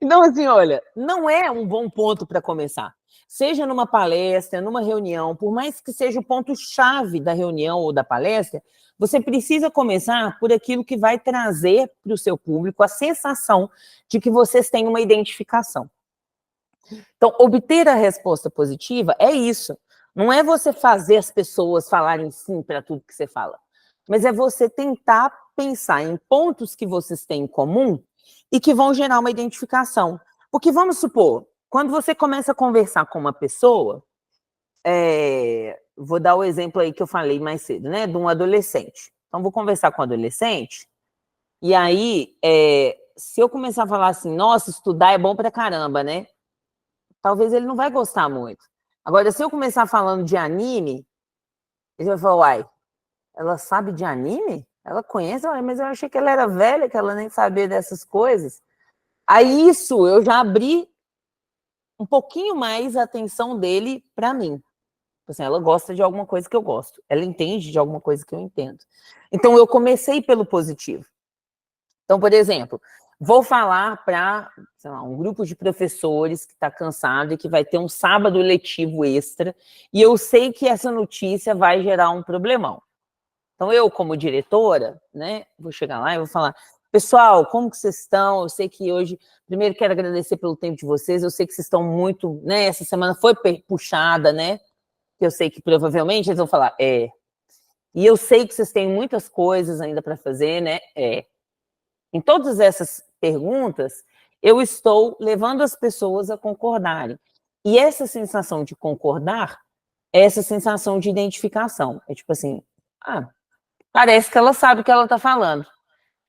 Então, assim, olha, não é um bom ponto para começar. Seja numa palestra, numa reunião, por mais que seja o ponto-chave da reunião ou da palestra, você precisa começar por aquilo que vai trazer para o seu público a sensação de que vocês têm uma identificação. Então, obter a resposta positiva é isso. Não é você fazer as pessoas falarem sim para tudo que você fala, mas é você tentar pensar em pontos que vocês têm em comum e que vão gerar uma identificação. Porque vamos supor, quando você começa a conversar com uma pessoa, vou dar o exemplo aí que eu falei mais cedo, né, de um adolescente. Então, vou conversar com um adolescente, e aí, se eu começar a falar assim, nossa, estudar é bom pra caramba, né? Talvez ele não vai gostar muito. Agora, se eu começar falando de anime, ele vai falar, uai, ela sabe de anime? Ela conhece? Mas eu achei que ela era velha, que ela nem sabia dessas coisas. Aí isso, eu já abri um pouquinho mais a atenção dele para mim. Assim, ela gosta de alguma coisa que eu gosto. Ela entende de alguma coisa que eu entendo. Então, eu comecei pelo positivo. Então, por exemplo, vou falar para um grupo de professores que está cansado e que vai ter um sábado letivo extra, e eu sei que essa notícia vai gerar um problemão. Então, eu, como diretora, né, vou chegar lá e vou falar, pessoal, como que vocês estão? Eu sei que hoje, primeiro quero agradecer pelo tempo de vocês, eu sei que vocês estão muito, né, essa semana foi puxada, né, eu sei que provavelmente eles vão falar, e eu sei que vocês têm muitas coisas ainda para fazer, né, Em todas essas perguntas, eu estou levando as pessoas a concordarem. E essa sensação de concordar é essa sensação de identificação. É tipo assim, parece que ela sabe o que ela está falando.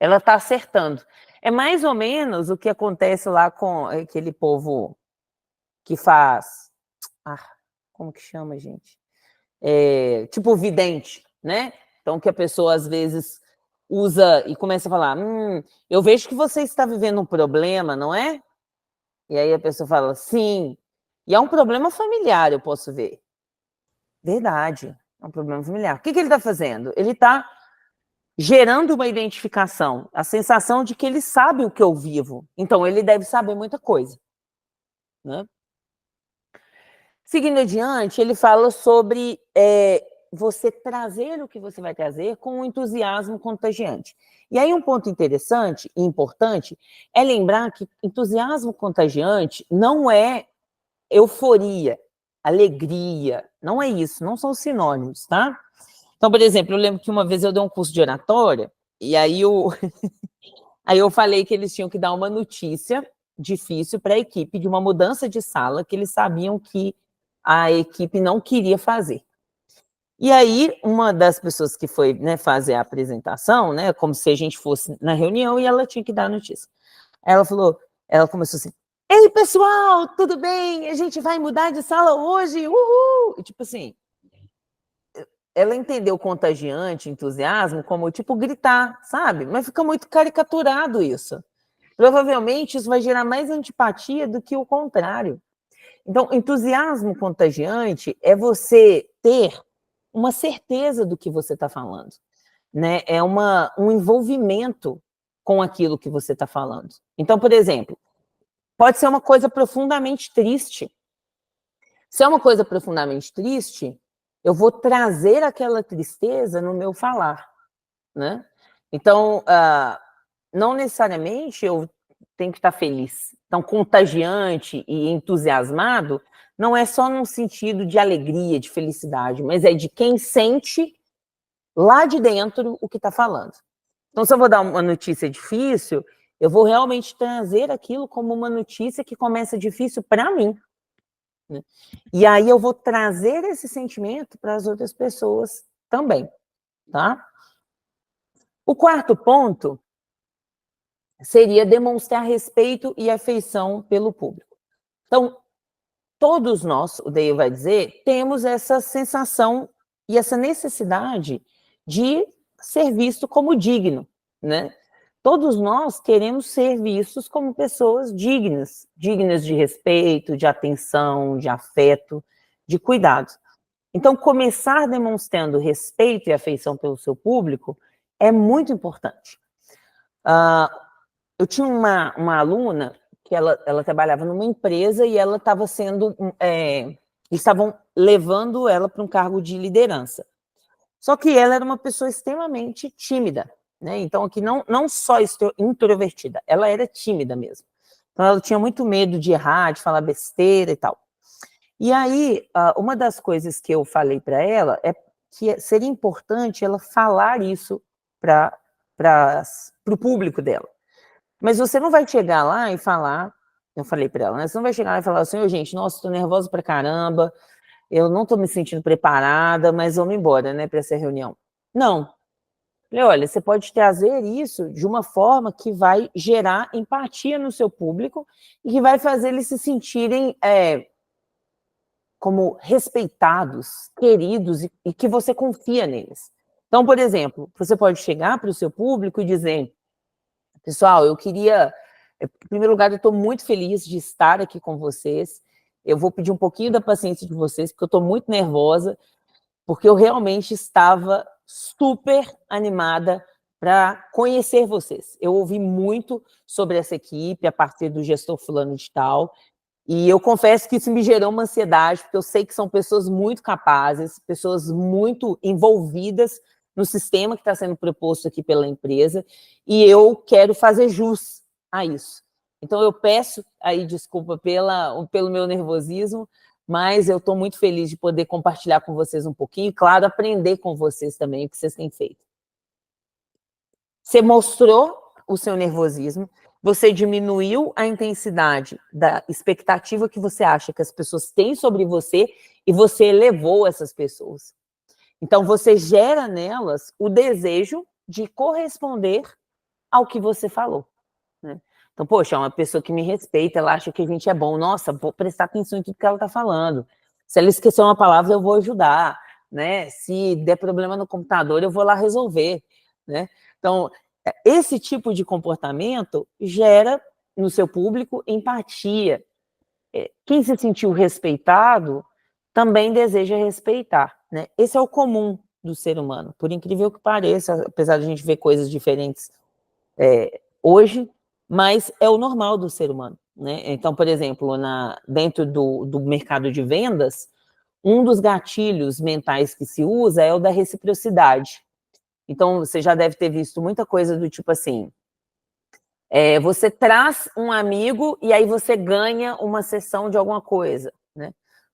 Ela está acertando. É mais ou menos o que acontece lá com aquele povo que faz... como que chama, gente? Tipo vidente, né? Então, que a pessoa, às vezes, usa e começa a falar, eu vejo que você está vivendo um problema, não é? E aí a pessoa fala, sim. E é um problema familiar, eu posso ver. Verdade, é um problema familiar. O que ele está fazendo? Ele está gerando uma identificação, a sensação de que ele sabe o que eu vivo. Então, ele deve saber muita coisa, né? Seguindo adiante, ele fala sobre você trazer o que você vai trazer com um entusiasmo contagiante. E aí um ponto interessante e importante é lembrar que entusiasmo contagiante não é euforia, alegria, não é isso, não são sinônimos, tá? Então, por exemplo, eu lembro que uma vez eu dei um curso de oratória e aí eu falei que eles tinham que dar uma notícia difícil para a equipe de uma mudança de sala que eles sabiam que a equipe não queria fazer. E aí, uma das pessoas que foi, né, fazer a apresentação, né, como se a gente fosse na reunião, e ela tinha que dar a notícia. Ela começou assim, ei, pessoal, tudo bem? A gente vai mudar de sala hoje, uhul! E, tipo assim, ela entendeu contagiante, entusiasmo, como, tipo, gritar, sabe? Mas fica muito caricaturado isso. Provavelmente isso vai gerar mais antipatia do que o contrário. Então, entusiasmo contagiante é você ter uma certeza do que você está falando, né? É um envolvimento com aquilo que você está falando. Então, por exemplo, pode ser uma coisa profundamente triste. Se é uma coisa profundamente triste, eu vou trazer aquela tristeza no meu falar, né? Então, não necessariamente eu tenho que estar feliz. Então, contagiante e entusiasmado não é só num sentido de alegria, de felicidade, mas é de quem sente lá de dentro o que está falando. Então, se eu vou dar uma notícia difícil, eu vou realmente trazer aquilo como uma notícia que começa difícil para mim, né? E aí eu vou trazer esse sentimento para as outras pessoas também, tá? O quarto ponto seria demonstrar respeito e afeição pelo público. Então, todos nós, o Dale vai dizer, temos essa sensação e essa necessidade de ser visto como digno, né? Todos nós queremos ser vistos como pessoas dignas, dignas de respeito, de atenção, de afeto, de cuidado. Então, começar demonstrando respeito e afeição pelo seu público é muito importante. Eu tinha uma aluna que ela trabalhava numa empresa e ela estava estavam levando ela para um cargo de liderança. Só que ela era uma pessoa extremamente tímida, né? Então, aqui não só introvertida, ela era tímida mesmo. Então, ela tinha muito medo de errar, de falar besteira e tal. E aí, uma das coisas que eu falei para ela é que seria importante ela falar isso para o público dela. Mas você não vai chegar lá e falar, eu falei para ela, né? Você não vai chegar lá e falar assim, gente, nossa, tô nervosa pra caramba, eu não tô me sentindo preparada, mas vamos embora, né, para essa reunião. Não. Falei, olha, você pode trazer isso de uma forma que vai gerar empatia no seu público e que vai fazer eles se sentirem como respeitados, queridos e que você confia neles. Então, por exemplo, você pode chegar para o seu público e dizer, pessoal, eu queria, em primeiro lugar, eu estou muito feliz de estar aqui com vocês. Eu vou pedir um pouquinho da paciência de vocês, porque eu estou muito nervosa, porque eu realmente estava super animada para conhecer vocês. Eu ouvi muito sobre essa equipe a partir do gestor fulano de tal, e eu confesso que isso me gerou uma ansiedade, porque eu sei que são pessoas muito capazes, pessoas muito envolvidas no sistema que está sendo proposto aqui pela empresa, e eu quero fazer jus a isso. Então, eu peço aí desculpa pelo meu nervosismo, mas eu estou muito feliz de poder compartilhar com vocês um pouquinho, e, claro, aprender com vocês também o que vocês têm feito. Você mostrou o seu nervosismo, você diminuiu a intensidade da expectativa que você acha que as pessoas têm sobre você e você elevou essas pessoas. Então, você gera nelas o desejo de corresponder ao que você falou, né? Então, poxa, é uma pessoa que me respeita, ela acha que a gente é bom. Nossa, vou prestar atenção em tudo que ela está falando. Se ela esqueceu uma palavra, eu vou ajudar, né? Se der problema no computador, eu vou lá resolver, né? Então, esse tipo de comportamento gera no seu público empatia. Quem se sentiu respeitado também deseja respeitar, né? Esse é o comum do ser humano, por incrível que pareça, apesar de a gente ver coisas diferentes hoje, mas é o normal do ser humano, né? Então, por exemplo, dentro do mercado de vendas, um dos gatilhos mentais que se usa é o da reciprocidade. Então, você já deve ter visto muita coisa do tipo assim, você traz um amigo e aí você ganha uma sessão de alguma coisa, né?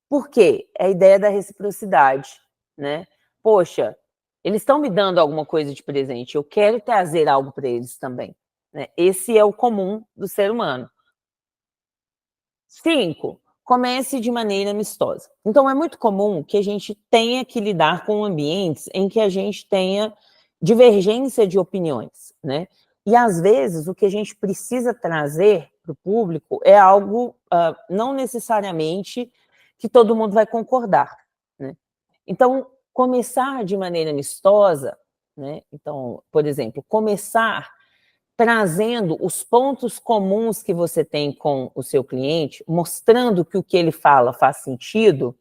Por quê? É a ideia da reciprocidade, né? Poxa, eles estão me dando alguma coisa de presente, eu quero trazer algo para eles também, né? Esse é o comum do ser humano. 5, comece de maneira amistosa. Então, é muito comum que a gente tenha que lidar com ambientes em que a gente tenha divergência de opiniões, né? E, às vezes, o que a gente precisa trazer para o público é algo não necessariamente que todo mundo vai concordar, né? Então, começar de maneira amistosa, né? Então, por exemplo, começar trazendo os pontos comuns que você tem com o seu cliente, mostrando que o que ele fala faz sentido,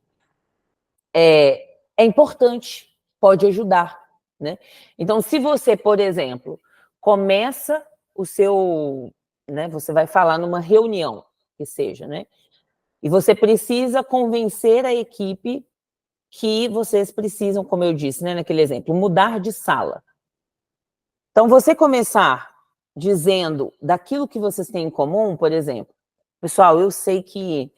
é importante, pode ajudar, né? Então, se você, por exemplo, começa o seu, né, você vai falar numa reunião, que seja, né? E você precisa convencer a equipe que vocês precisam, como eu disse, né, naquele exemplo, mudar de sala. Então, você começar dizendo daquilo que vocês têm em comum, por exemplo, pessoal, eu sei que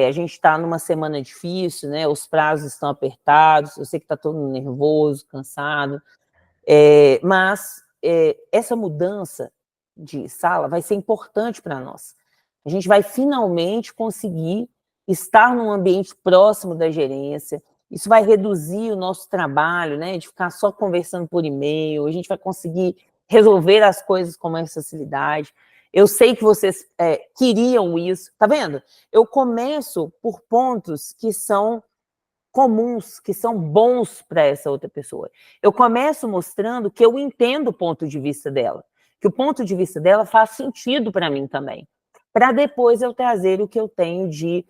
a gente está numa semana difícil, né? Os prazos estão apertados, eu sei que está todo mundo nervoso, cansado, mas essa mudança de sala vai ser importante para nós. A gente vai finalmente conseguir estar num ambiente próximo da gerência. Isso vai reduzir o nosso trabalho, né, de ficar só conversando por e-mail, a gente vai conseguir resolver as coisas com mais facilidade. Eu sei que vocês queriam isso, tá vendo? Eu começo por pontos que são comuns, que são bons para essa outra pessoa. Eu começo mostrando que eu entendo o ponto de vista dela, que o ponto de vista dela faz sentido para mim também, para depois eu trazer o que eu tenho de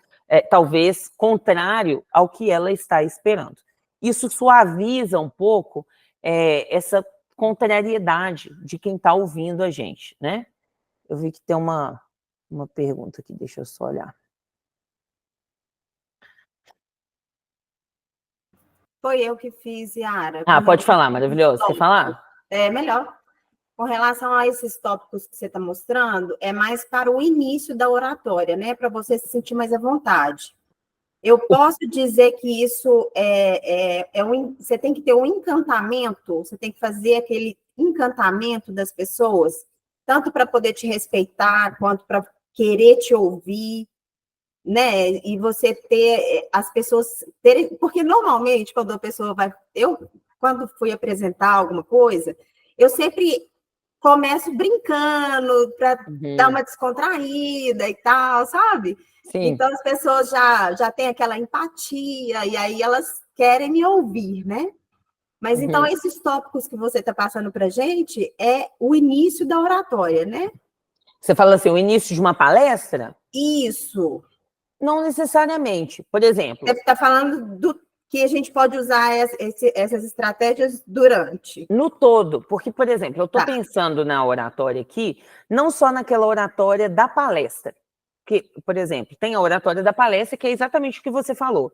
talvez contrário ao que ela está esperando. Isso suaviza um pouco essa contrariedade de quem está ouvindo a gente, né? Eu vi que tem uma pergunta aqui, deixa eu só olhar. Foi eu que fiz, Yara. Pode falar, maravilhoso. Quer falar? Melhor. Com relação a esses tópicos que você está mostrando, é mais para o início da oratória, né? Para você se sentir mais à vontade. Eu posso dizer que isso você tem que ter um encantamento, você tem que fazer aquele encantamento das pessoas, tanto para poder te respeitar, quanto para querer te ouvir, né? E você ter as pessoas terem, porque normalmente quando a pessoa vai, quando fui apresentar alguma coisa, eu sempre começo brincando para dar uma descontraída e tal, sabe? Sim. Então as pessoas já têm aquela empatia e aí elas querem me ouvir, né? Mas então esses tópicos que você está passando para a gente é o início da oratória, né? Você fala assim, o início de uma palestra? Isso. Não necessariamente. Por exemplo... Você está falando do que a gente pode usar essas estratégias durante. No todo, porque, por exemplo, eu estou pensando na oratória aqui, não só naquela oratória da palestra, que, por exemplo, tem a oratória da palestra, que é exatamente o que você falou.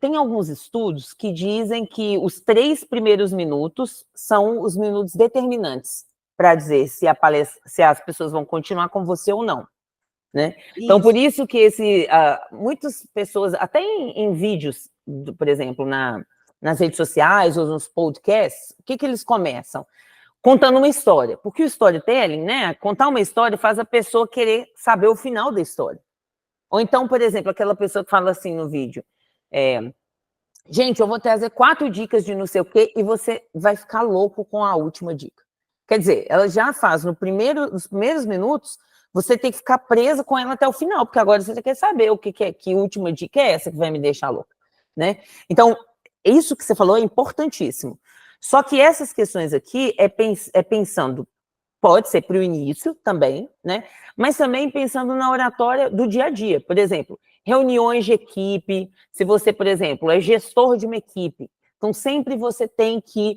Tem alguns estudos que dizem que os 3 primeiros minutos são os minutos determinantes para dizer se as pessoas vão continuar com você ou não. Né? Então, por isso que muitas pessoas, até em vídeos, por exemplo, nas redes sociais ou nos podcasts, o que eles começam? Contando uma história. Porque o storytelling, né? Contar uma história faz a pessoa querer saber o final da história. Ou então, por exemplo, aquela pessoa que fala assim no vídeo, gente, eu vou trazer 4 dicas de não sei o quê e você vai ficar louco com a última dica. Quer dizer, ela já faz nos primeiros minutos, você tem que ficar presa com ela até o final, porque agora você quer saber o que última dica é essa que vai me deixar louca, né? Então, isso que você falou é importantíssimo. Só que essas questões aqui é pensando, pode ser para o início também, né? Mas também pensando na oratória do dia a dia. Por exemplo, reuniões de equipe, se você, por exemplo, é gestor de uma equipe, então sempre você tem que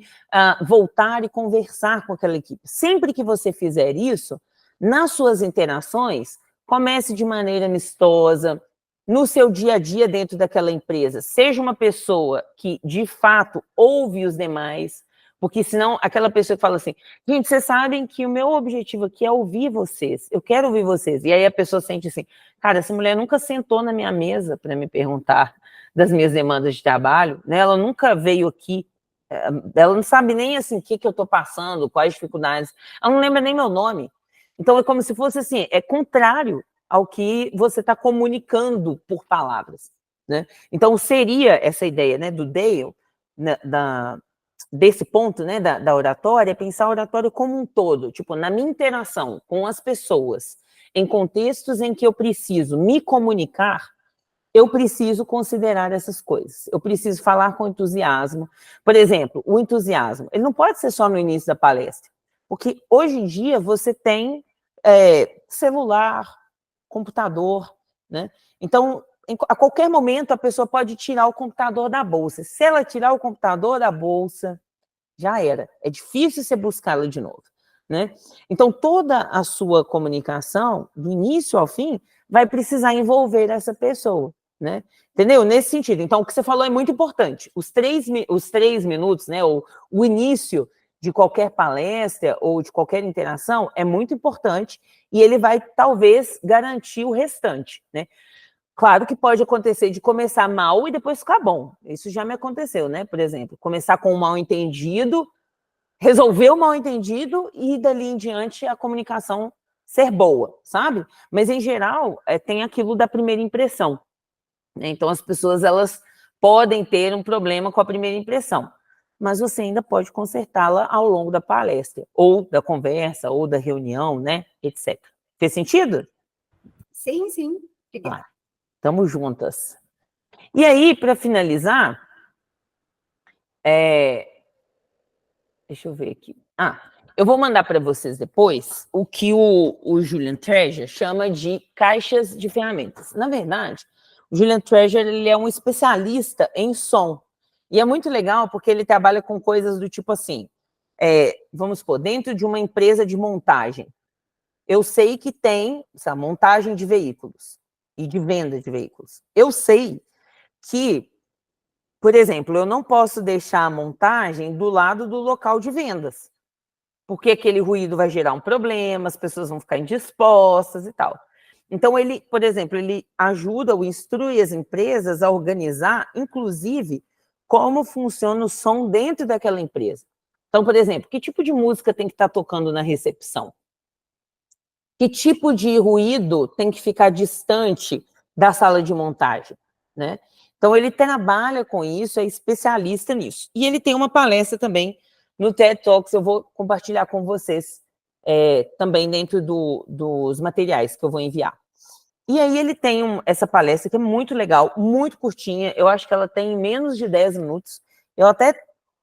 voltar e conversar com aquela equipe. Sempre que você fizer isso, nas suas interações, comece de maneira amistosa, no seu dia a dia dentro daquela empresa, seja uma pessoa que, de fato, ouve os demais, porque senão aquela pessoa que fala assim, gente, vocês sabem que o meu objetivo aqui é ouvir vocês, eu quero ouvir vocês. E aí a pessoa sente assim, cara, essa mulher nunca sentou na minha mesa para me perguntar das minhas demandas de trabalho, né? Ela nunca veio aqui, ela não sabe nem assim o que eu estou passando, quais dificuldades, ela não lembra nem meu nome. Então é como se fosse assim, é contrário ao que você está comunicando por palavras, né? Então seria essa ideia, né, do Dale, desse ponto, né, da oratória, pensar a oratória como um todo, tipo, na minha interação com as pessoas, em contextos em que eu preciso me comunicar, eu preciso considerar essas coisas, eu preciso falar com entusiasmo. Por exemplo, o entusiasmo, ele não pode ser só no início da palestra, porque hoje em dia você tem celular, computador, né? Então, a qualquer momento a pessoa pode tirar o computador da bolsa. Se ela tirar o computador da bolsa, já era. É difícil você buscá-la de novo, né? Então, toda a sua comunicação, do início ao fim, vai precisar envolver essa pessoa, né? Entendeu? Nesse sentido. Então, o que você falou é muito importante. Os três minutos, né? O início de qualquer palestra ou de qualquer interação é muito importante e ele vai, talvez, garantir o restante, né? Claro que pode acontecer de começar mal e depois ficar bom. Isso já me aconteceu, né? Por exemplo, começar com um mal-entendido, resolver o mal-entendido e dali em diante a comunicação ser boa, sabe? Mas, em geral, tem aquilo da primeira impressão, né? Então, as pessoas, elas podem ter um problema com a primeira impressão, mas você ainda pode consertá-la ao longo da palestra, ou da conversa, ou da reunião, né? Etc. Fez sentido? Sim, sim. Obrigada. Estamos juntas. E aí, para finalizar, deixa eu ver aqui. Eu vou mandar para vocês depois o que o Julian Treasure chama de caixas de ferramentas. Na verdade, o Julian Treasure, ele é um especialista em som. E é muito legal porque ele trabalha com coisas do tipo assim, vamos supor, dentro de uma empresa de montagem, eu sei que tem essa montagem de veículos e de venda de veículos. Eu sei que, por exemplo, eu não posso deixar a montagem do lado do local de vendas, porque aquele ruído vai gerar um problema, as pessoas vão ficar indispostas e tal. Então, ele, por exemplo, ele ajuda ou instrui as empresas a organizar, inclusive, como funciona o som dentro daquela empresa. Então, por exemplo, que tipo de música tem que estar tocando na recepção? Que tipo de ruído tem que ficar distante da sala de montagem, né? Então, ele trabalha com isso, é especialista nisso. E ele tem uma palestra também no TED Talks, eu vou compartilhar com vocês também dentro dos materiais que eu vou enviar. E aí ele tem essa palestra que é muito legal, muito curtinha, eu acho que ela tem menos de 10 minutos, eu até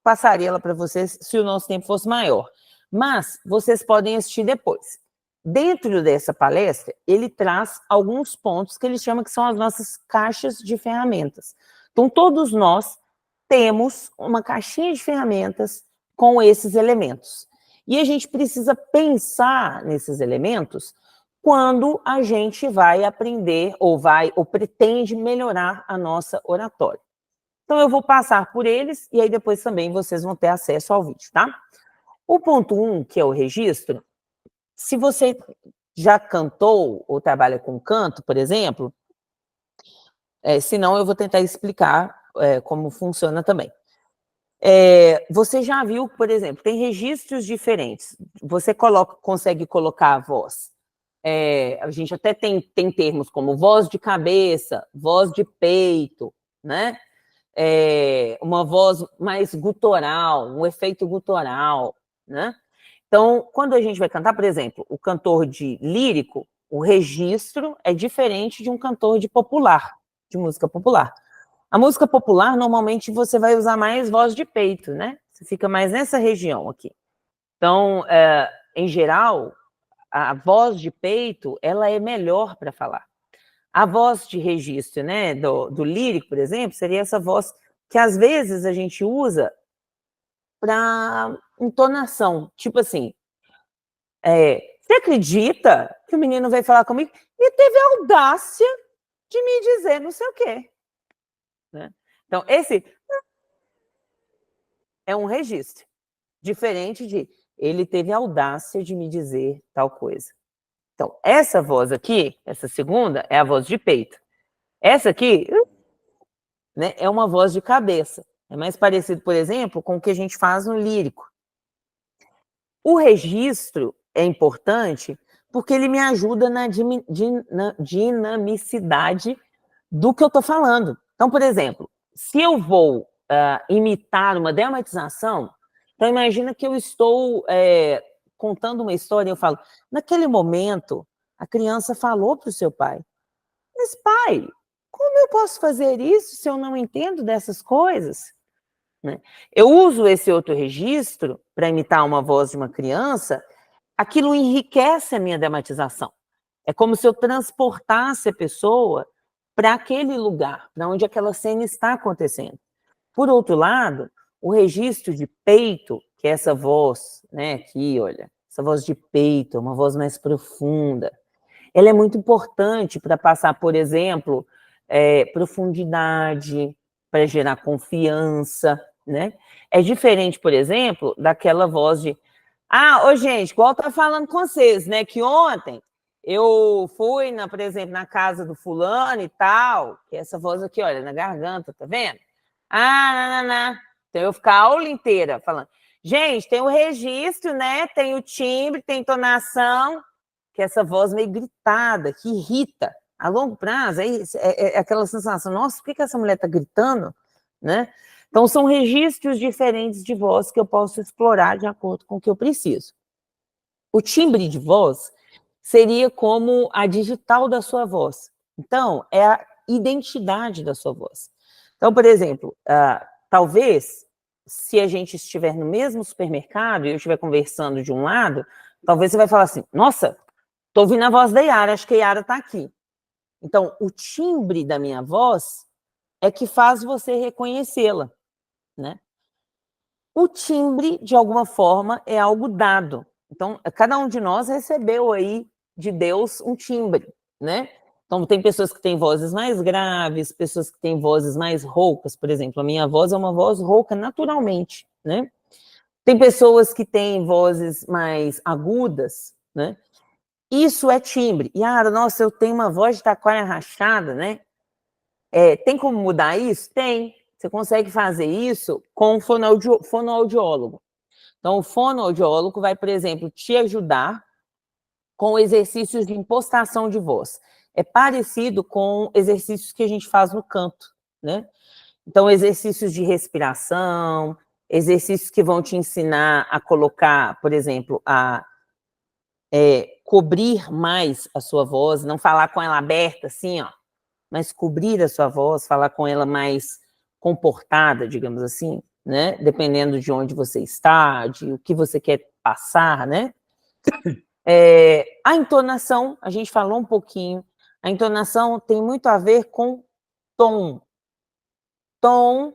passaria ela para vocês se o nosso tempo fosse maior, mas vocês podem assistir depois. Dentro dessa palestra, ele traz alguns pontos que ele chama que são as nossas caixas de ferramentas. Então, todos nós temos uma caixinha de ferramentas com esses elementos. E a gente precisa pensar nesses elementos quando a gente vai aprender ou pretende melhorar a nossa oratória. Então, eu vou passar por eles e aí depois também vocês vão ter acesso ao vídeo, tá? O ponto 1, que é o registro, se você já cantou ou trabalha com canto, por exemplo, se não, eu vou tentar explicar como funciona também. Você já viu, por exemplo, tem registros diferentes. Você consegue colocar a voz. A gente até tem termos como voz de cabeça, voz de peito, né? Uma voz mais gutural, um efeito gutural, né? Então, quando a gente vai cantar, por exemplo, o cantor de lírico, o registro é diferente de um cantor de popular, de música popular. A música popular, normalmente, você vai usar mais voz de peito, né? Você fica mais nessa região aqui. Então, em geral, a voz de peito, ela é melhor para falar. A voz de registro, né, do lírico, por exemplo, seria essa voz que às vezes a gente usa para entonação. Tipo assim, você acredita que o menino veio falar comigo e teve a audácia de me dizer não sei o quê? Né? Então, esse é um registro, diferente de ele teve a audácia de me dizer tal coisa. Então, essa voz aqui, essa segunda, é a voz de peito. Essa aqui, né, é uma voz de cabeça. É mais parecido, por exemplo, com o que a gente faz no lírico. O registro é importante porque ele me ajuda na dinamicidade do que eu estou falando. Então, por exemplo, se eu vou imitar uma dramatização, então imagina que eu estou contando uma história e eu falo, naquele momento, a criança falou para o seu pai, mas pai, como eu posso fazer isso se eu não entendo dessas coisas? Né? Eu uso esse outro registro para imitar uma voz de uma criança, aquilo enriquece a minha dramatização. É como se eu transportasse a pessoa para aquele lugar, para onde aquela cena está acontecendo. Por outro lado, o registro de peito, que é essa voz, né, aqui, olha, essa voz de peito, uma voz mais profunda, ela é muito importante para passar, por exemplo, profundidade, para gerar confiança, né? É diferente, por exemplo, daquela voz de ô gente, igual eu estava falando com vocês, né, que ontem eu fui, por exemplo, na casa do fulano e tal, que é essa voz aqui, olha, na garganta, tá vendo? Então eu ficar a aula inteira falando. Gente, tem o registro, né, tem o timbre, tem entonação, que é essa voz meio gritada, que irrita. A longo prazo, é aquela sensação, nossa, por que essa mulher está gritando? Né? Então, são registros diferentes de voz que eu posso explorar de acordo com o que eu preciso. O timbre de voz seria como a digital da sua voz. Então, é a identidade da sua voz. Então, por exemplo, talvez, se a gente estiver no mesmo supermercado e eu estiver conversando de um lado, talvez você vai falar assim, nossa, estou ouvindo a voz da Yara, acho que a Yara está aqui. Então, o timbre da minha voz é que faz você reconhecê-la, né? O timbre, de alguma forma, é algo dado. Então, cada um de nós recebeu aí de Deus um timbre, né? Então, tem pessoas que têm vozes mais graves, pessoas que têm vozes mais roucas, por exemplo. A minha voz é uma voz rouca naturalmente, né? Tem pessoas que têm vozes mais agudas, né? Isso é timbre. Yara, nossa, eu tenho uma voz de taquara rachada, né? Tem como mudar isso? Tem. Você consegue fazer isso com o fonoaudiólogo. Então, o fonoaudiólogo vai, por exemplo, te ajudar com exercícios de impostação de voz. É parecido com exercícios que a gente faz no canto, né? Então, exercícios de respiração, exercícios que vão te ensinar a colocar, por exemplo, cobrir mais a sua voz, não falar com ela aberta, assim, ó, mas cobrir a sua voz, falar com ela mais comportada, digamos assim, né? Dependendo de onde você está, de o que você quer passar, né? A entonação, a gente falou um pouquinho, a entonação tem muito a ver com tom. Tom,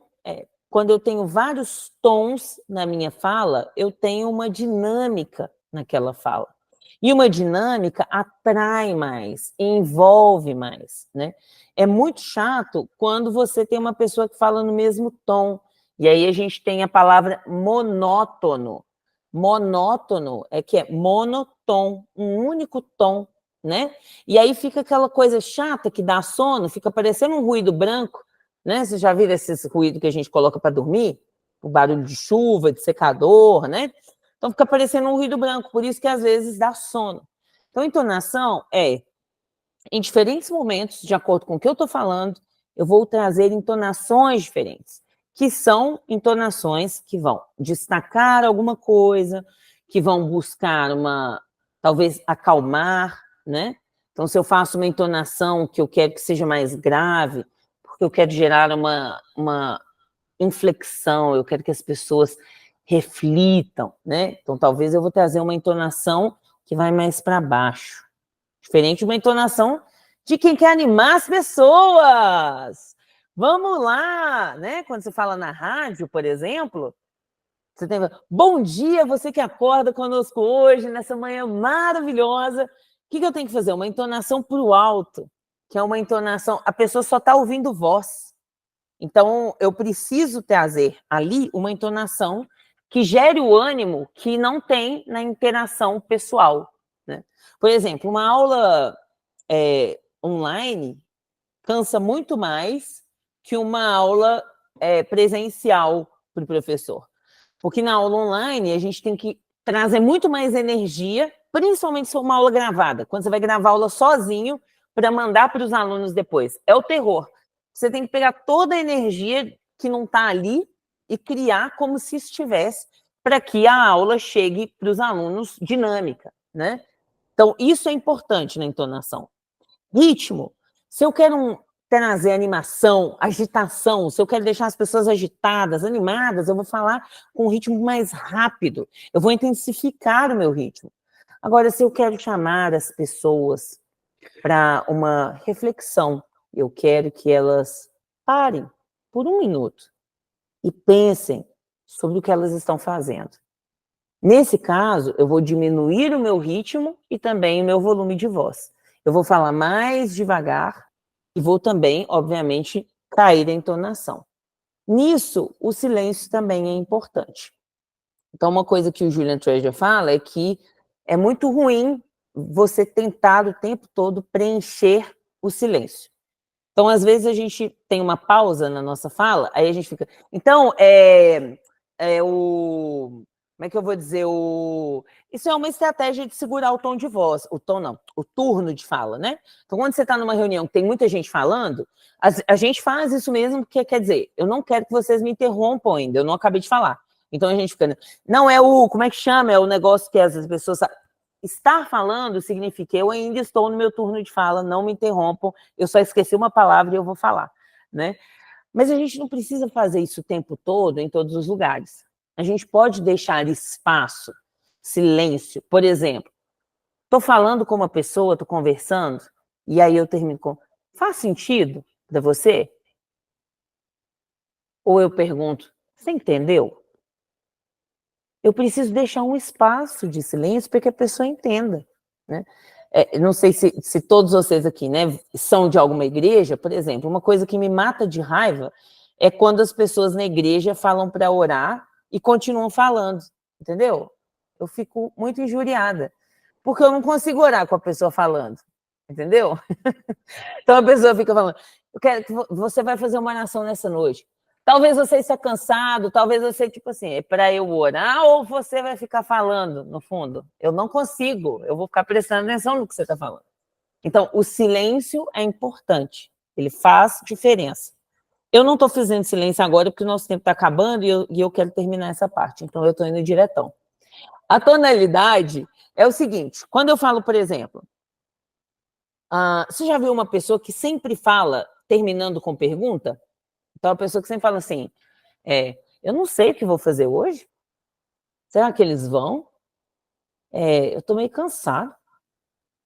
quando eu tenho vários tons na minha fala, eu tenho uma dinâmica naquela fala. E uma dinâmica atrai mais, envolve mais, né? É muito chato quando você tem uma pessoa que fala no mesmo tom. E aí a gente tem a palavra monótono. Monótono é que é monotom, um único tom, né? E aí fica aquela coisa chata que dá sono, fica parecendo um ruído branco, né? Vocês já viram esse ruído que a gente coloca para dormir? O barulho de chuva, de secador, né? Então, fica parecendo um ruído branco, por isso que às vezes dá sono. Então, entonação em diferentes momentos, de acordo com o que eu estou falando, eu vou trazer entonações diferentes, que são entonações que vão destacar alguma coisa, que vão buscar talvez acalmar, né? Então, se eu faço uma entonação que eu quero que seja mais grave, porque eu quero gerar uma inflexão, eu quero que as pessoas reflitam, né? Então, talvez eu vou trazer uma entonação que vai mais para baixo. Diferente de uma entonação de quem quer animar as pessoas. Vamos lá, né? Quando você fala na rádio, por exemplo, você tem... Bom dia, você que acorda conosco hoje, nessa manhã maravilhosa. O que eu tenho que fazer? Uma entonação para o alto, que é uma entonação... A pessoa só está ouvindo voz. Então, eu preciso trazer ali uma entonação que gere o ânimo que não tem na interação pessoal, né? Por exemplo, uma aula online cansa muito mais que uma aula presencial para o professor. Porque na aula online a gente tem que trazer muito mais energia, principalmente se for uma aula gravada. Quando você vai gravar a aula sozinho para mandar para os alunos depois. É o terror. Você tem que pegar toda a energia que não está ali e criar como se estivesse para que a aula chegue para os alunos dinâmica, né? Então, isso é importante na entonação. Ritmo. Se eu quero trazer animação, agitação, se eu quero deixar as pessoas agitadas, animadas, eu vou falar com um ritmo mais rápido. Eu vou intensificar o meu ritmo. Agora, se eu quero chamar as pessoas para uma reflexão, eu quero que elas parem por 1 minuto e pensem sobre o que elas estão fazendo. Nesse caso, eu vou diminuir o meu ritmo e também o meu volume de voz. Eu vou falar mais devagar e vou também, obviamente, cair a entonação. Nisso, o silêncio também é importante. Então, uma coisa que o Julian Treasure fala é que é muito ruim você tentar o tempo todo preencher o silêncio. Então, às vezes, a gente tem uma pausa na nossa fala, aí a gente fica... Então, como é que eu vou dizer? Isso é uma estratégia de segurar o tom de voz. O tom não, o turno de fala, né? Então, quando você está numa reunião que tem muita gente falando, a gente faz isso mesmo, porque quer dizer, eu não quero que vocês me interrompam ainda, eu não acabei de falar. Então, a gente fica... Não é como é que chama? É o negócio que as pessoas... Estar falando significa eu ainda estou no meu turno de fala, não me interrompam, eu só esqueci uma palavra e eu vou falar, né? Mas a gente não precisa fazer isso o tempo todo, em todos os lugares. A gente pode deixar espaço, silêncio. Por exemplo, estou falando com uma pessoa, estou conversando, e aí eu termino com, faz sentido para você? Ou eu pergunto, você entendeu? Eu preciso deixar um espaço de silêncio para que a pessoa entenda, né? Não sei se todos vocês aqui, né, são de alguma igreja, por exemplo, uma coisa que me mata de raiva é quando as pessoas na igreja falam para orar e continuam falando, entendeu? Eu fico muito injuriada, porque eu não consigo orar com a pessoa falando, entendeu? Então a pessoa fica falando, eu quero que você vai fazer uma oração nessa noite. Talvez você esteja cansado, talvez você, tipo assim, é para eu orar ou você vai ficar falando, no fundo? Eu não consigo, eu vou ficar prestando atenção no que você está falando. Então, o silêncio é importante, ele faz diferença. Eu não estou fazendo silêncio agora porque o nosso tempo está acabando e eu quero terminar essa parte, então eu estou indo diretão. A tonalidade é o seguinte, quando eu falo, por exemplo, você já viu uma pessoa que sempre fala terminando com pergunta? Então, a pessoa que sempre fala assim, eu não sei o que vou fazer hoje. Será que eles vão? Eu estou meio cansado.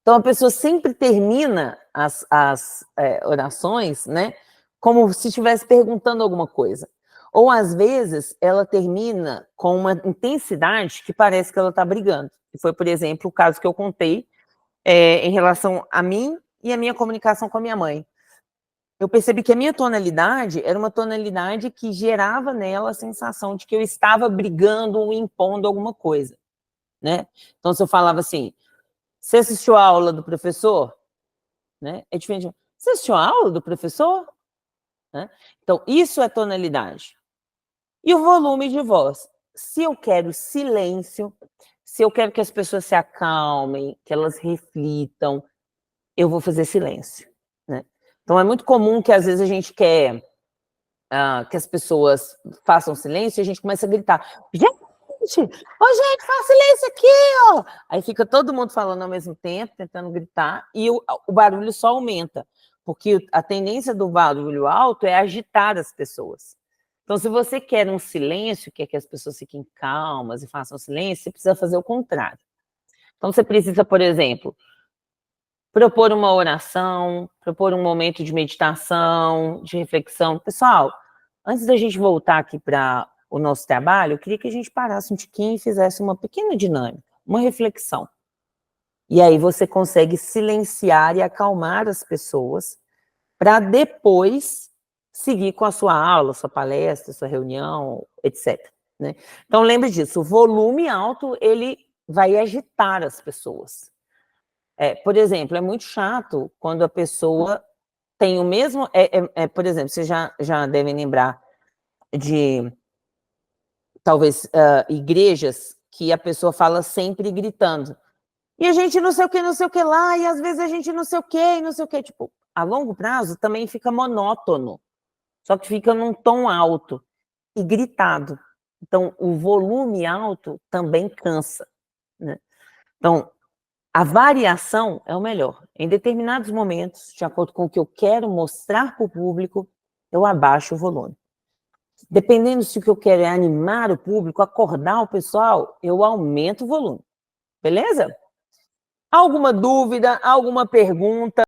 Então, a pessoa sempre termina as orações, né, como se estivesse perguntando alguma coisa. Ou, às vezes, ela termina com uma intensidade que parece que ela está brigando. Que foi, por exemplo, o caso que eu contei em relação a mim e a minha comunicação com a minha mãe. Eu percebi que a minha tonalidade era uma tonalidade que gerava nela a sensação de que eu estava brigando ou impondo alguma coisa, né? Então, se eu falava assim, você assistiu a aula do professor? Né? É diferente. Você assistiu a aula do professor? Né? Então, isso é tonalidade. E o volume de voz. Se eu quero silêncio, se eu quero que as pessoas se acalmem, que elas reflitam, eu vou fazer silêncio, né? Então, é muito comum que, às vezes, a gente quer que as pessoas façam silêncio e a gente começa a gritar, gente, faz silêncio aqui, ó! Aí fica todo mundo falando ao mesmo tempo, tentando gritar, e o barulho só aumenta, porque a tendência do barulho alto é agitar as pessoas. Então, se você quer um silêncio, quer que as pessoas fiquem calmas e façam silêncio, você precisa fazer o contrário. Então, você precisa, por exemplo, propor uma oração, propor um momento de meditação, de reflexão. Pessoal, antes da gente voltar aqui para o nosso trabalho, eu queria que a gente parasse um tiquinho e fizesse uma pequena dinâmica, uma reflexão. E aí você consegue silenciar e acalmar as pessoas para depois seguir com a sua aula, sua palestra, sua reunião, etc. Né? Então, lembre disso, o volume alto, ele vai agitar as pessoas. Por exemplo, é muito chato quando a pessoa tem o mesmo... por exemplo, vocês já devem lembrar de, talvez, igrejas que a pessoa fala sempre gritando. E a gente não sei o que lá, e às vezes a gente não sei o que, e não sei o que. Tipo, a longo prazo também fica monótono, só que fica num tom alto e gritado. Então, o volume alto também cansa, né? Então, a variação é o melhor. Em determinados momentos, de acordo com o que eu quero mostrar para o público, eu abaixo o volume. Dependendo se o que eu quero é animar o público, acordar o pessoal, eu aumento o volume. Beleza? Alguma dúvida, alguma pergunta?